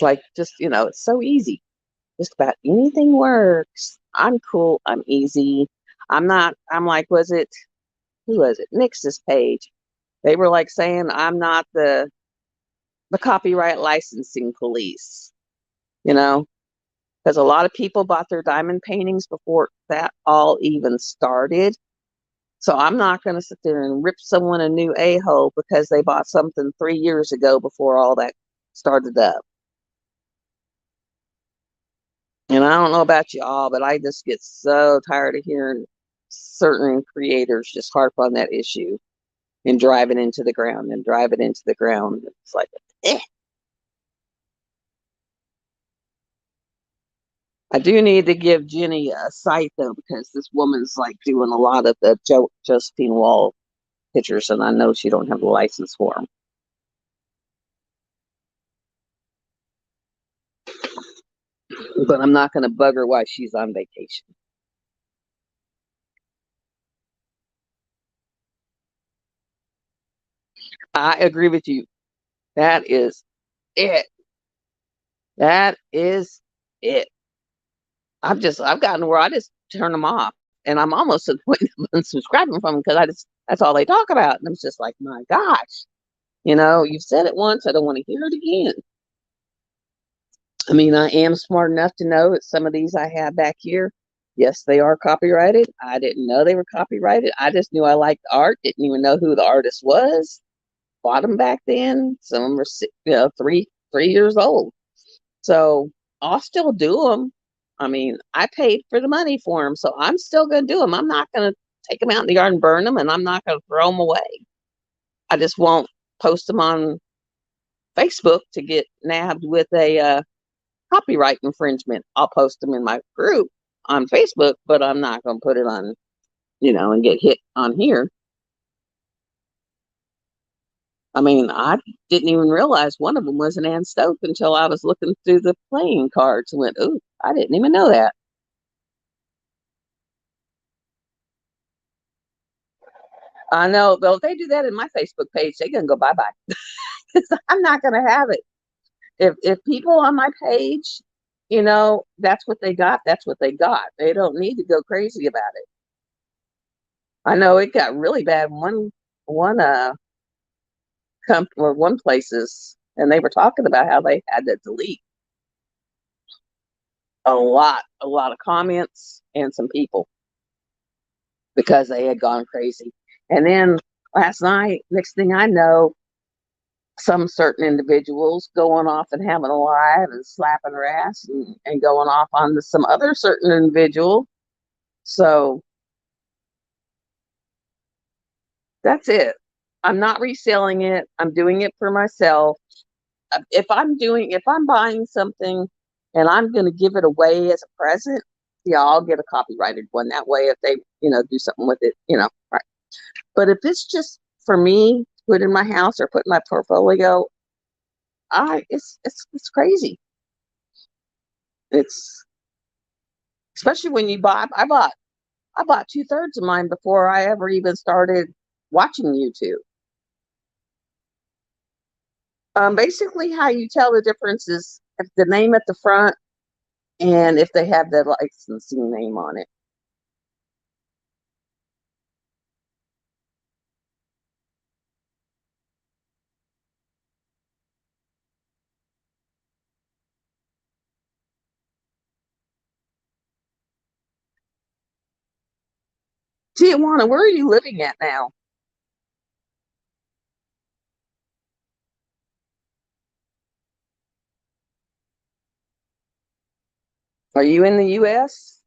like just, it's so easy. Just about anything works. I'm cool. I'm easy. I'm not, I'm like, who was it? Nix's page. They were like saying I'm not the copyright licensing police, you know, because a lot of people bought their diamond paintings before that all even started. So I'm not going to sit there and rip someone a new a-hole because they bought something 3 years ago before all that started up. And I don't know about y'all, but I just get so tired of hearing certain creators just harp on that issue and drive it into the ground and drive it into the ground. It's like, eh. I do need to give Jenny a site though, because this woman's like doing a lot of the Josephine Wall pictures, and I know she don't have a license for them. But I'm not going to bug her while she's on vacation. I agree with you. That is it. That is it. I've gotten where I just turn them off, and I'm almost at the point of unsubscribing from them because that's all they talk about, and I'm just like, my gosh, you've said it once, I don't want to hear it again. I mean, I am smart enough to know that some of these I have back here, yes, they are copyrighted. I didn't know they were copyrighted. I just knew I liked art. Didn't even know who the artist was. Bought them back then. Some of them were, 3 years old. So I'll still do them. I mean, I paid for the money for them, so I'm still going to do them. I'm not going to take them out in the yard and burn them, and I'm not going to throw them away. I just won't post them on Facebook to get nabbed with a copyright infringement. I'll post them in my group on Facebook, but I'm not going to put it on, and get hit on here. I mean, I didn't even realize one of them was an Ann Stoke until I was looking through the playing cards and went, ooh, I didn't even know that. I know, though, if they do that in my Facebook page, they're going to go bye-bye. I'm not going to have it. If people on my page, that's what they got, that's what they got. They don't need to go crazy about it. I know it got really bad one or one places, and they were talking about how they had to delete a lot of comments and some people because they had gone crazy. And then last night, next thing I know, some certain individuals going off and having a live and slapping her ass and going off on some other certain individual. So that's it. I'm not reselling it. I'm doing it for myself. If I'm buying something and I'm going to give it away as a present, yeah, I'll get a copyrighted one. That way, if they, do something with it, right. But if it's just for me, put in my house or put in my portfolio, it's crazy. It's especially when you buy. I bought 2/3 of mine before I ever even started watching YouTube. Basically, how you tell the difference is if the name at the front and if they have the licensing name on it. Tijuana, where are you living at now? Are you in the U.S.?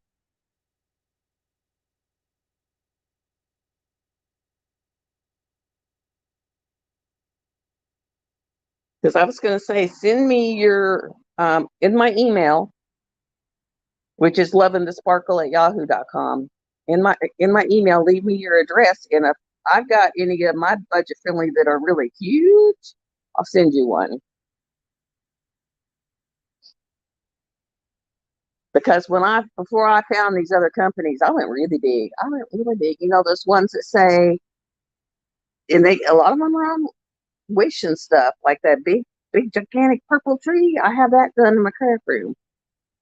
Because I was going to say, send me your in my email, which is lovingthesparkle@yahoo.com. In my email, leave me your address, and if I've got any of my budget friendly that are really huge, I'll send you one. Because before I found these other companies, I went really big. I went really big. Those ones that say, and a lot of them are on Wish and stuff, like that big, gigantic purple tree. I have that done in my craft room.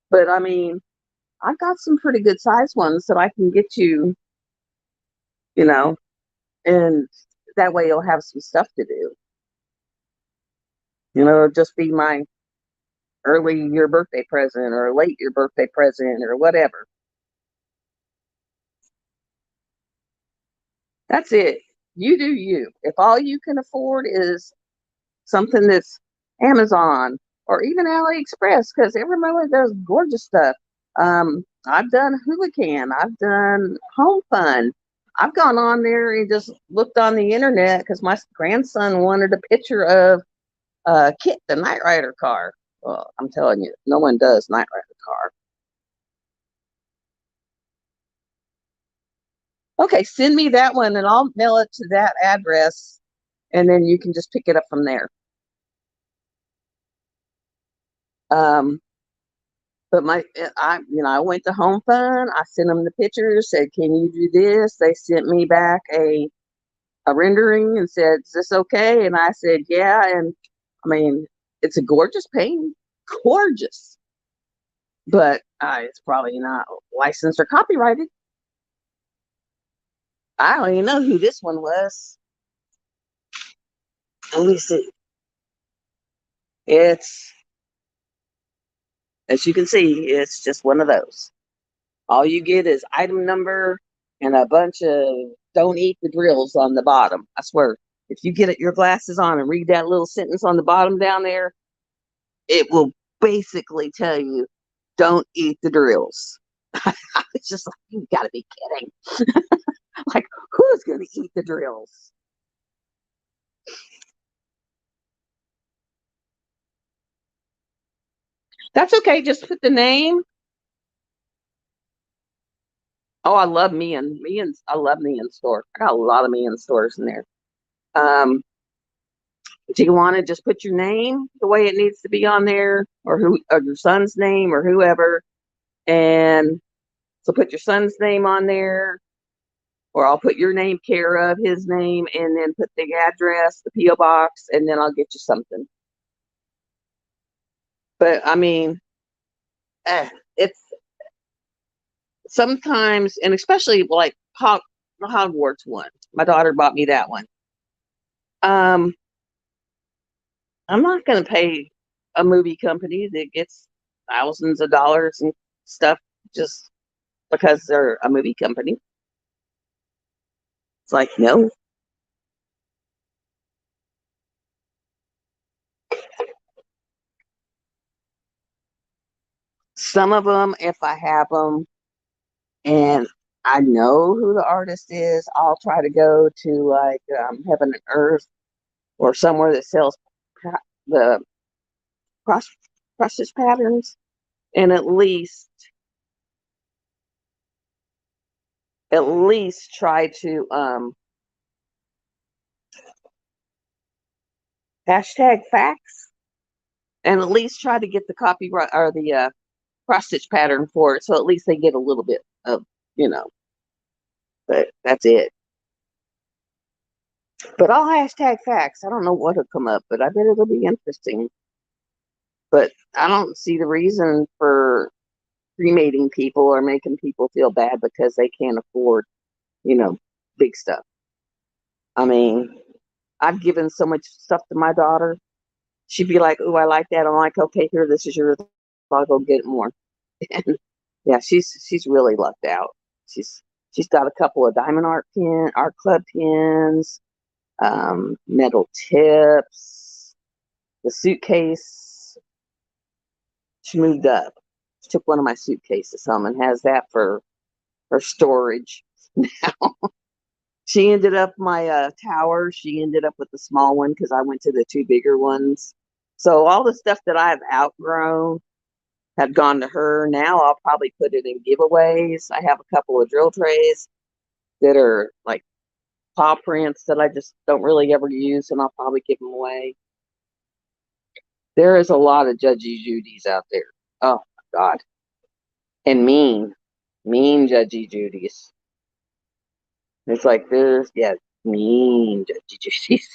But I mean, I've got some pretty good sized ones that I can get you, you know, and that way you'll have some stuff to do. It'll just be my early your birthday present or late your birthday present or whatever. That's it. You do you. If all you can afford is something that's Amazon or even AliExpress, because everybody does gorgeous stuff. I've done Houlihan. I've done Home Fun. I've gone on there and just looked on the internet because my grandson wanted a picture of Kit, the Knight Rider car. Well, I'm telling you, no one does Knight Rider car. Okay, send me that one and I'll mail it to that address and then you can just pick it up from there. Um, but I went to Home Fun. I sent them the pictures, said, can you do this? They sent me back a rendering and said, is this okay? And I said, yeah. And I mean, it's a gorgeous painting, gorgeous, but it's probably not licensed or copyrighted. I don't even know who this one was. Let me see. It's, as you can see, it's just one of those. All you get is item number and a bunch of don't eat the drills on the bottom. I swear, if you get your glasses on and read that little sentence on the bottom down there, it will basically tell you, don't eat the drills. I was just like, you gotta be kidding. Like, who's gonna eat the drills? That's okay. Just put the name. Oh, I love Mian. I love Mian store. I got a lot of Mian stores in there. Um, do you want to just put your name the way it needs to be on there, or your son's name, or whoever? And so put your son's name on there, or I'll put your name, care of his name, and then put the address, the PO box, and then I'll get you something. But I mean, it's sometimes, and especially like the Hogwarts one. My daughter bought me that one. Um, I'm not going to pay a movie company that gets thousands of dollars and stuff just because they're a movie company. It's like, no. Some of them, if I have them and I know who the artist is, I'll try to go to like Heaven and Earth or somewhere that sells the cross stitch patterns, and at least try to hashtag facts, and at least try to get the copyright or the cross stitch pattern for it, so at least they get a little bit of, you know. But that's it. But I'll hashtag facts. I don't know what'll come up, but I bet it'll be interesting. But I don't see the reason for cremating people or making people feel bad because they can't afford, big stuff. I mean, I've given so much stuff to my daughter. She'd be like, "Oh, I like that." I'm like, "Okay, here, this is yours. I'll go get more." And yeah, she's really lucked out. She's she's got a couple of diamond art club pins, metal tips, the suitcase. She moved up. She took one of my suitcases home and has that for her storage now. She ended up my tower. She ended up with the small one because I went to the two bigger ones. So all the stuff that I've outgrown had gone to her. Now I'll probably put it in giveaways. I have a couple of drill trays that are like paw prints that I just don't really ever use, and I'll probably give them away. There is a lot of Judgy Judies out there. Oh my God. And mean Judgy Judies. It's like yeah, mean Judgy Judies.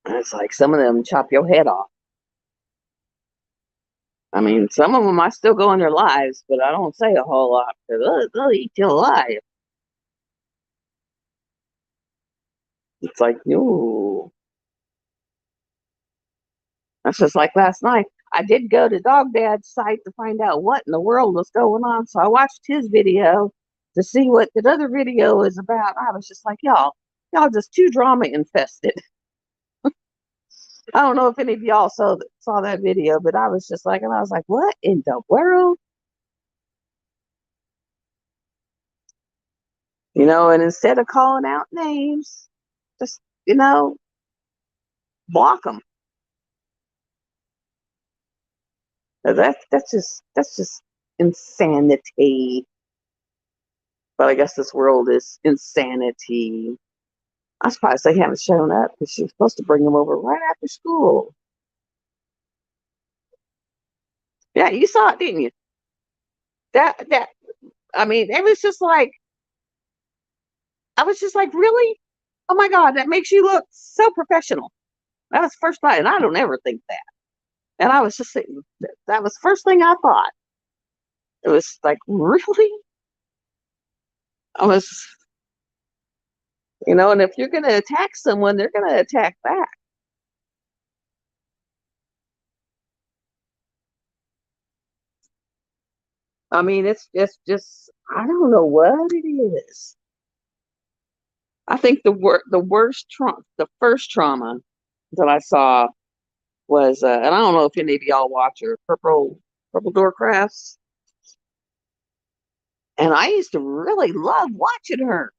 It's like some of them chop your head off. I mean, some of them I still go in their lives, but I don't say a whole lot because they'll eat you alive. It's like, ooh. That's just like last night. I did go to Dog Dad's site to find out what in the world was going on. So I watched his video to see what that other video is about. I was just like, y'all just too drama infested. I don't know if any of y'all saw that video, but I was just like, and I was like, what in the world? And instead of calling out names, just, block them. That's just insanity. But I guess this world is insanity. I'm surprised they haven't shown up because she was supposed to bring them over right after school. Yeah, you saw it, didn't you? That I mean, it was just like I was just like, really? Oh my God, that makes you look so professional. That was the first thing, and I don't ever think that. And I was just thinking that was the first thing I thought. It was like, really? I was, and if you're gonna attack someone, they're gonna attack back. I mean, it's just I don't know what it is. I think the worst trauma, the first trauma that I saw was, and I don't know if any of y'all watch her, Purple Door Crafts, and I used to really love watching her.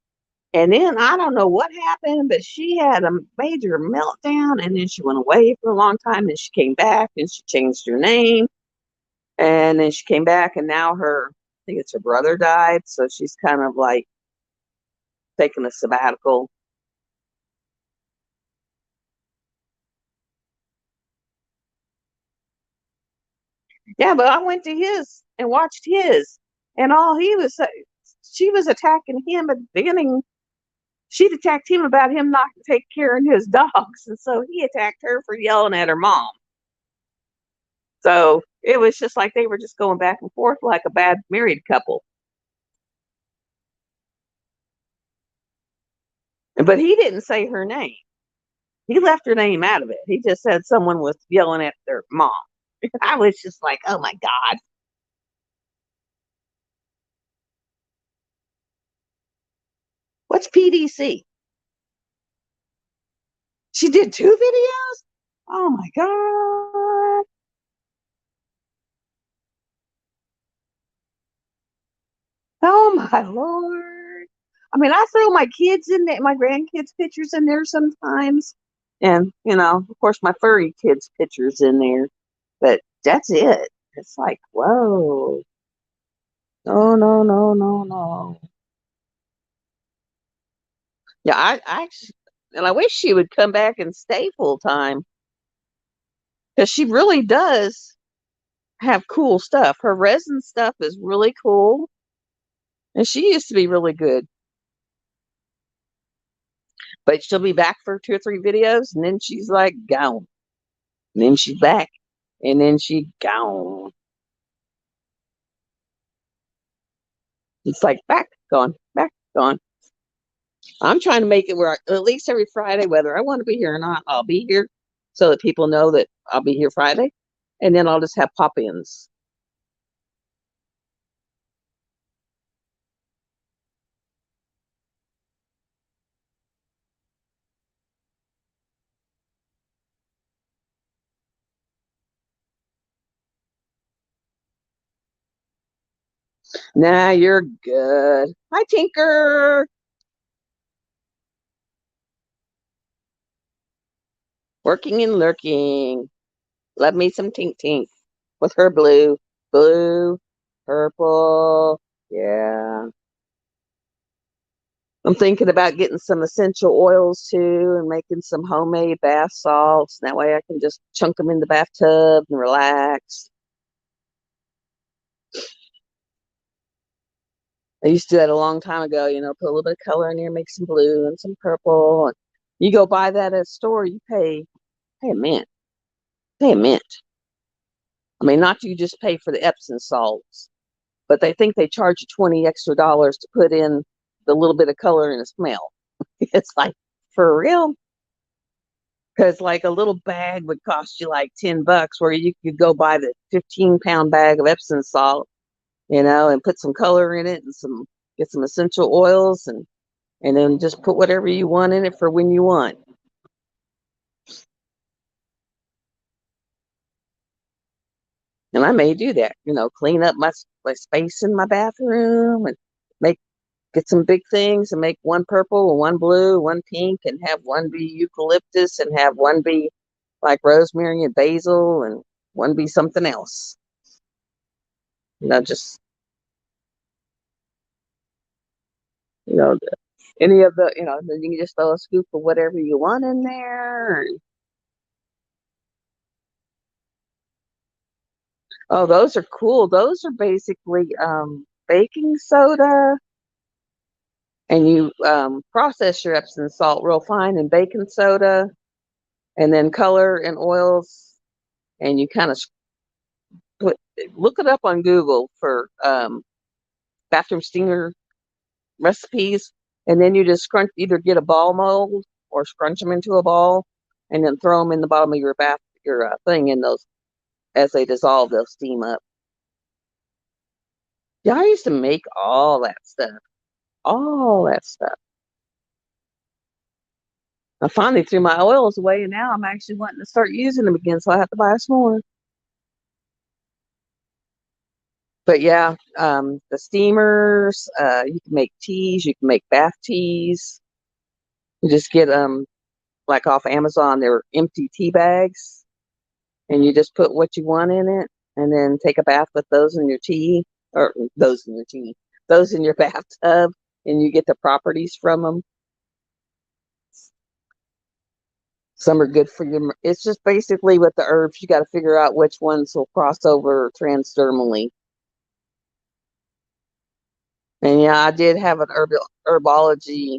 And then I don't know what happened, but she had a major meltdown, and then she went away for a long time, and she came back, and she changed her name, and then she came back, and now I think it's her brother died, so she's kind of like taking a sabbatical. Yeah, but I went to his and watched his, and all she was attacking him at the beginning. She'd attacked him about him not taking care of his dogs, and so he attacked her for yelling at her mom. So it was just like they were just going back and forth like a bad married couple. But he didn't say her name. He left her name out of it. He just said someone was yelling at their mom. I was just like, oh my God. What's PDC? She did 2 videos? Oh my God. Oh my Lord. I mean, I throw my kids in there, my grandkids' pictures in there sometimes. And, of course, my furry kids' pictures in there. But that's it. It's like, whoa. No, no, no, no, no. Yeah, and I wish she would come back and stay full time because she really does have cool stuff. Her resin stuff is really cool, and she used to be really good. But she'll be back for 2 or 3 videos, and then she's like gone. And then she's back, and then she gone. It's like back, gone, back, gone. I'm trying to make it where at least every Friday, whether I want to be here or not, I'll be here so that people know that I'll be here Friday. And then I'll just have pop-ins. Nah, you're good. Hi, Tinker. Working and lurking. Love me some Tink Tink with her blue, purple. Yeah. I'm thinking about getting some essential oils too and making some homemade bath salts. That way I can just chunk them in the bathtub and relax. I used to do that a long time ago, put a little bit of color in there, make some blue and some purple. And you go buy that at a store, you pay a mint. Pay a mint. I mean, not you just pay for the Epsom salts, but they think they charge you $20 extra to put in the little bit of color and a smell. It's like For real. Because like a little bag would cost you like $10, where you could go buy the 15-pound bag of Epsom salt, and put some color in it and get some essential oils and then just put whatever you want in it for when you want. And I may do that, clean up my space in my bathroom and get some big things and make one purple and one blue, one pink, and have one be eucalyptus and have one be like rosemary and basil and one be something else. Just, you know, any of then you can just throw a scoop of whatever you want in there. Oh, those are cool. Those are basically baking soda, and you process your Epsom salt real fine in baking soda, and then color and oils, and you kind of look it up on Google for bathroom steamer recipes, and then you just either get a ball mold or scrunch them into a ball, and then throw them in the bottom of your thing, and those as they dissolve, they'll steam up. Yeah, I used to make all that stuff. All that stuff. I finally threw my oils away, and now I'm actually wanting to start using them again, so I have to buy some more. But yeah, the steamers, you can make teas, you can make bath teas. You just get like off Amazon, they're empty tea bags, and you just put what you want in it, and then take a bath with those in your tea, or those in your bathtub, and you get the properties from them. Some are good for your. It's just basically with the herbs, you got to figure out which ones will cross over transdermally. And yeah, I did have an herbology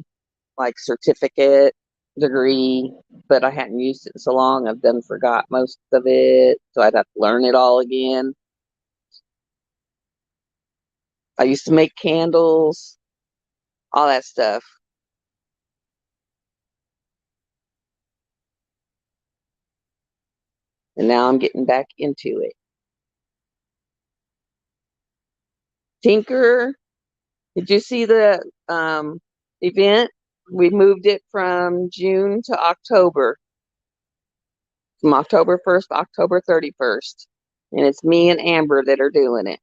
like certificate degree, but I hadn't used it in so long. I've done forgot most of it, so I'd have to learn it all again. I used to make candles, all that stuff, and now I'm getting back into it. Tinker, did you see the event? We moved it from June to October, from October 1st to October 31st. And it's me and Amber that are doing it.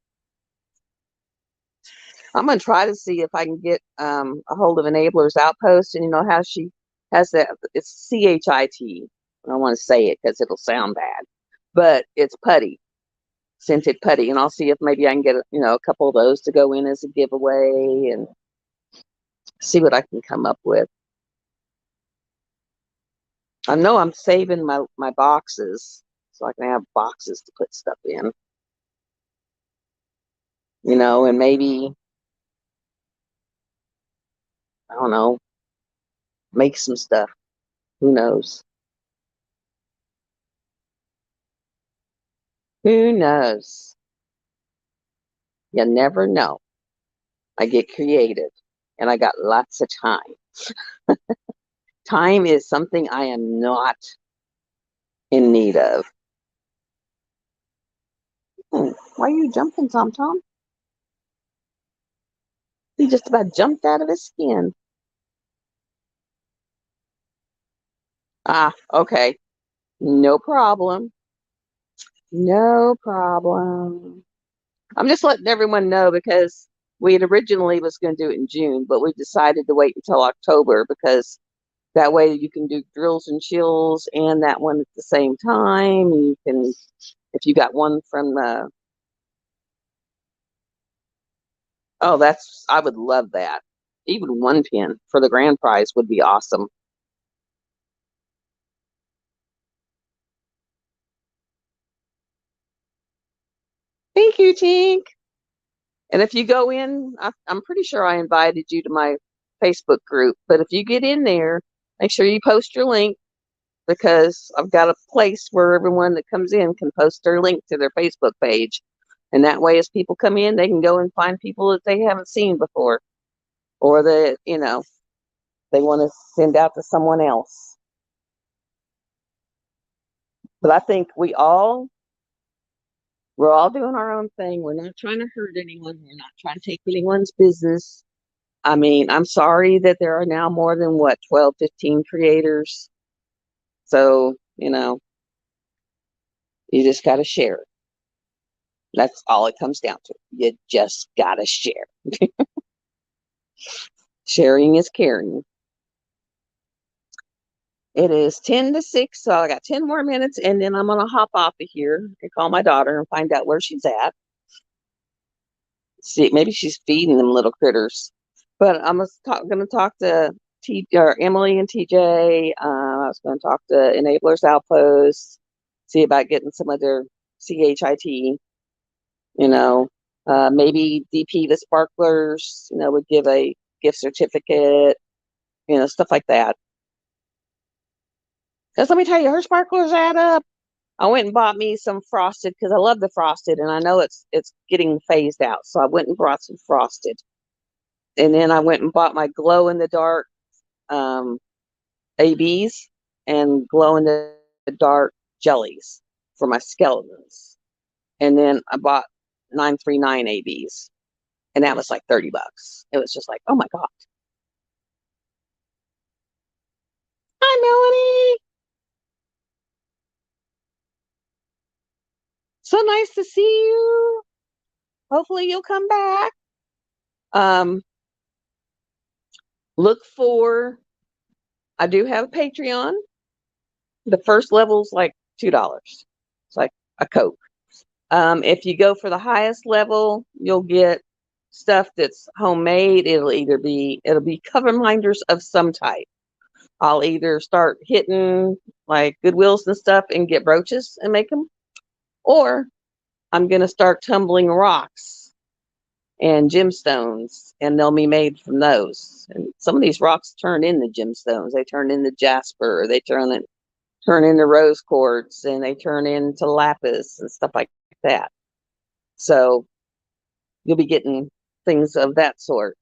I'm going to try to see if I can get a hold of Enabler's Outpost. And you know how she has that, it's CHIT. I don't want to say it because it'll sound bad, but it's putty, scented putty. And I'll see if maybe I can get a couple of those to go in as a giveaway and see what I can come up with. I know I'm saving my boxes so I can have boxes to put stuff in, and maybe, I don't know, make some stuff. Who knows? Who knows? You never know. I get creative and I got lots of time. Time is something I am not in need of. Why are you jumping, Tom Tom? He just about jumped out of his skin. Ah, okay. No problem. No problem. I'm just letting everyone know because we had originally was going to do it in June, but we decided to wait until October because that way you can do drills and chills and that one at the same time. You can, if you got one from the, oh, I would love that. Even one pin for the grand prize would be awesome. Thank you, Tink. And if you go in, I'm pretty sure I invited you to my Facebook group, but if you get in there, make sure you post your link because I've got a place where everyone that comes in can post their link to their Facebook page. And that way, as people come in, they can go and find people that they haven't seen before or that, they want to send out to someone else. But I think we're all doing our own thing. We're not trying to hurt anyone. We're not trying to take anyone's business. I mean, I'm sorry that there are now more than what, 12, 15 creators. So, you just got to share it. That's all it comes down to. You just got to share. Sharing is caring. It is 10 to 6, so I got 10 more minutes, and then I'm going to hop off of here and call my daughter and find out where she's at. See, maybe she's feeding them little critters. But I'm going to talk to Emily and TJ. I was going to talk to Enablers Outpost, see about getting some of their CHIT. Maybe DP the Sparklers, would give a gift certificate, stuff like that. Because let me tell you, her sparklers add up. I went and bought me some frosted because I love the frosted, and I know it's getting phased out. So I went and brought some frosted, and then I went and bought my glow in the dark ABs and glow in the dark jellies for my skeletons, and then I bought 939 ABs, and that was like $30. It was just like, oh my god. Hi, Melanie. So nice to see you. Hopefully you'll come back. I do have a Patreon. The first level's like $2. It's like a Coke. If you go for the highest level, you'll get stuff that's homemade. It'll be cover minders of some type. I'll either start hitting like Goodwills and stuff and get brooches and make them, or I'm going to start tumbling rocks and gemstones, and they'll be made from those. And some of these rocks turn into gemstones. They turn into jasper. They turn into rose quartz, and they turn into lapis and stuff like that. So you'll be getting things of that sort.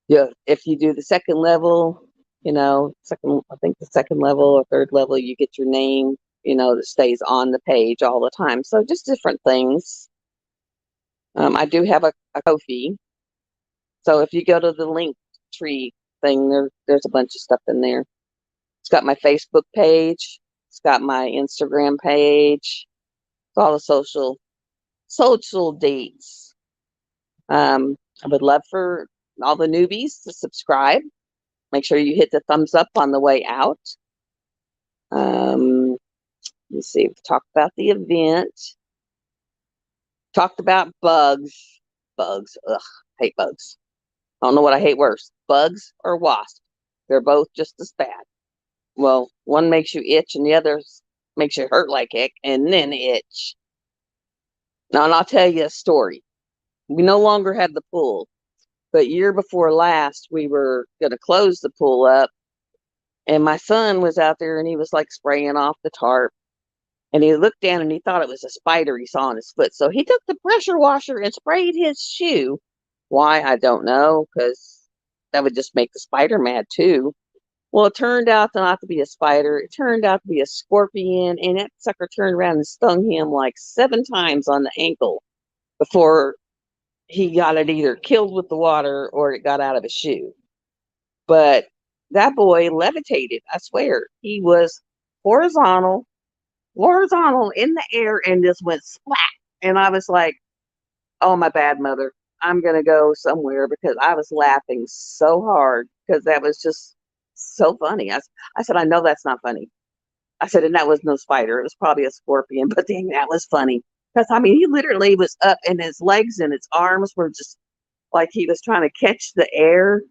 Yeah, if you do the second level, I think the second level or third level, you get your name, that stays on the page all the time. So just different things. I do have a Ko-fi. So if you go to the link tree thing, there's a bunch of stuff in there. It's got my Facebook page. It's got my Instagram page. It's all the social dates. I would love for all the newbies to subscribe. Make sure you hit the thumbs up on the way out. Let's see. We've talked about the event. Talked about bugs. Bugs. Ugh, hate bugs. I don't know what I hate worse, bugs or wasps. They're both just as bad. Well, one makes you itch and the other makes you hurt like heck and then itch. Now, and I'll tell you a story. We no longer have the pool, but year before last, we were going to close the pool up, and my son was out there and he was like spraying off the tarp, and he looked down and he thought it was a spider he saw on his foot. So he took the pressure washer and sprayed his shoe. Why, I don't know, because that would just make the spider mad too. Well, it turned out not to be a spider. It turned out to be a scorpion, and that sucker turned around and stung him like 7 times on the ankle before he got it either killed with the water or it got out of his shoe. But that boy levitated. I swear. He was horizontal in the air and just went splat. And I was like, oh, my bad, mother. I'm going to go somewhere, because I was laughing so hard because that was just so funny. I said, I know that's not funny. I said, and that was no spider. It was probably a scorpion, but dang, that was funny. Because, I mean, he literally was up and his legs and his arms were just like he was trying to catch the air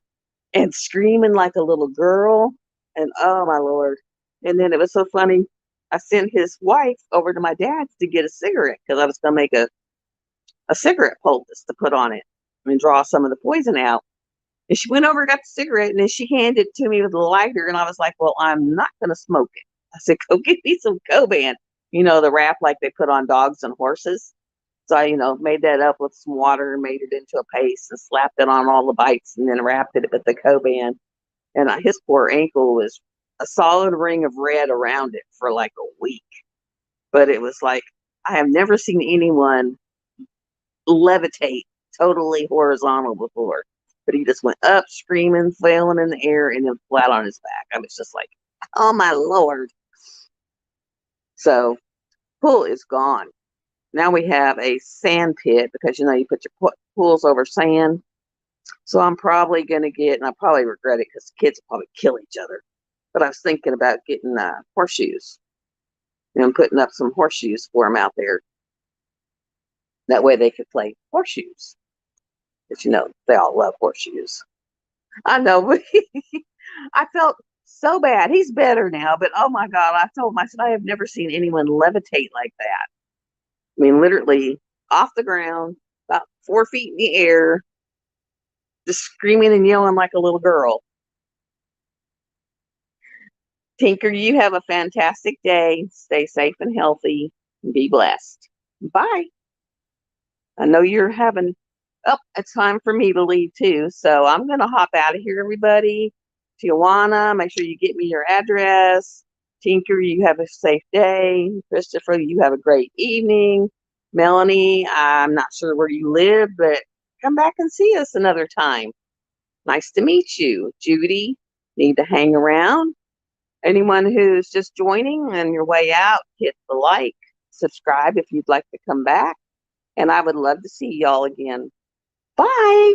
and screaming like a little girl. And oh, my Lord. And then it was so funny. I sent his wife over to my dad's to get a cigarette because I was going to make a cigarette poultice to put on it and draw some of the poison out. And she went over and got the cigarette, and then she handed it to me with a lighter. And I was like, well, I'm not going to smoke it. I said, go get me some Coban, the wrap like they put on dogs and horses. So I, made that up with some water and made it into a paste and slapped it on all the bites and then wrapped it with the Coban. And his poor ankle was a solid ring of red around it for like a week. But it was like, I have never seen anyone levitate totally horizontal before. But he just went up, screaming, flailing in the air, and then flat on his back. I was just like, oh my Lord. So, pool is gone. Now we have a sand pit because, you put your pools over sand. So I'm probably going to get, and I probably regret it because kids will probably kill each other. But I was thinking about getting horseshoes and putting up some horseshoes for them out there. That way they could play horseshoes. Because, they all love horseshoes. I know, but I felt so bad. He's better now, but oh my God, I told him, I said, I have never seen anyone levitate like that. I mean, literally off the ground, about 4 feet in the air, just screaming and yelling like a little girl. Tinker, you have a fantastic day. Stay safe and healthy. And be blessed. Bye. I know you're having, it's time for me to leave too. So I'm going to hop out of here, everybody. Tijuana, make sure you get me your address. Tinker, you have a safe day. Christopher, you have a great evening. Melanie, I'm not sure where you live, but come back and see us another time. Nice to meet you. Judy, need to hang around. Anyone who's just joining on your way out, hit the like, subscribe if you'd like to come back. And I would love to see y'all again. Bye.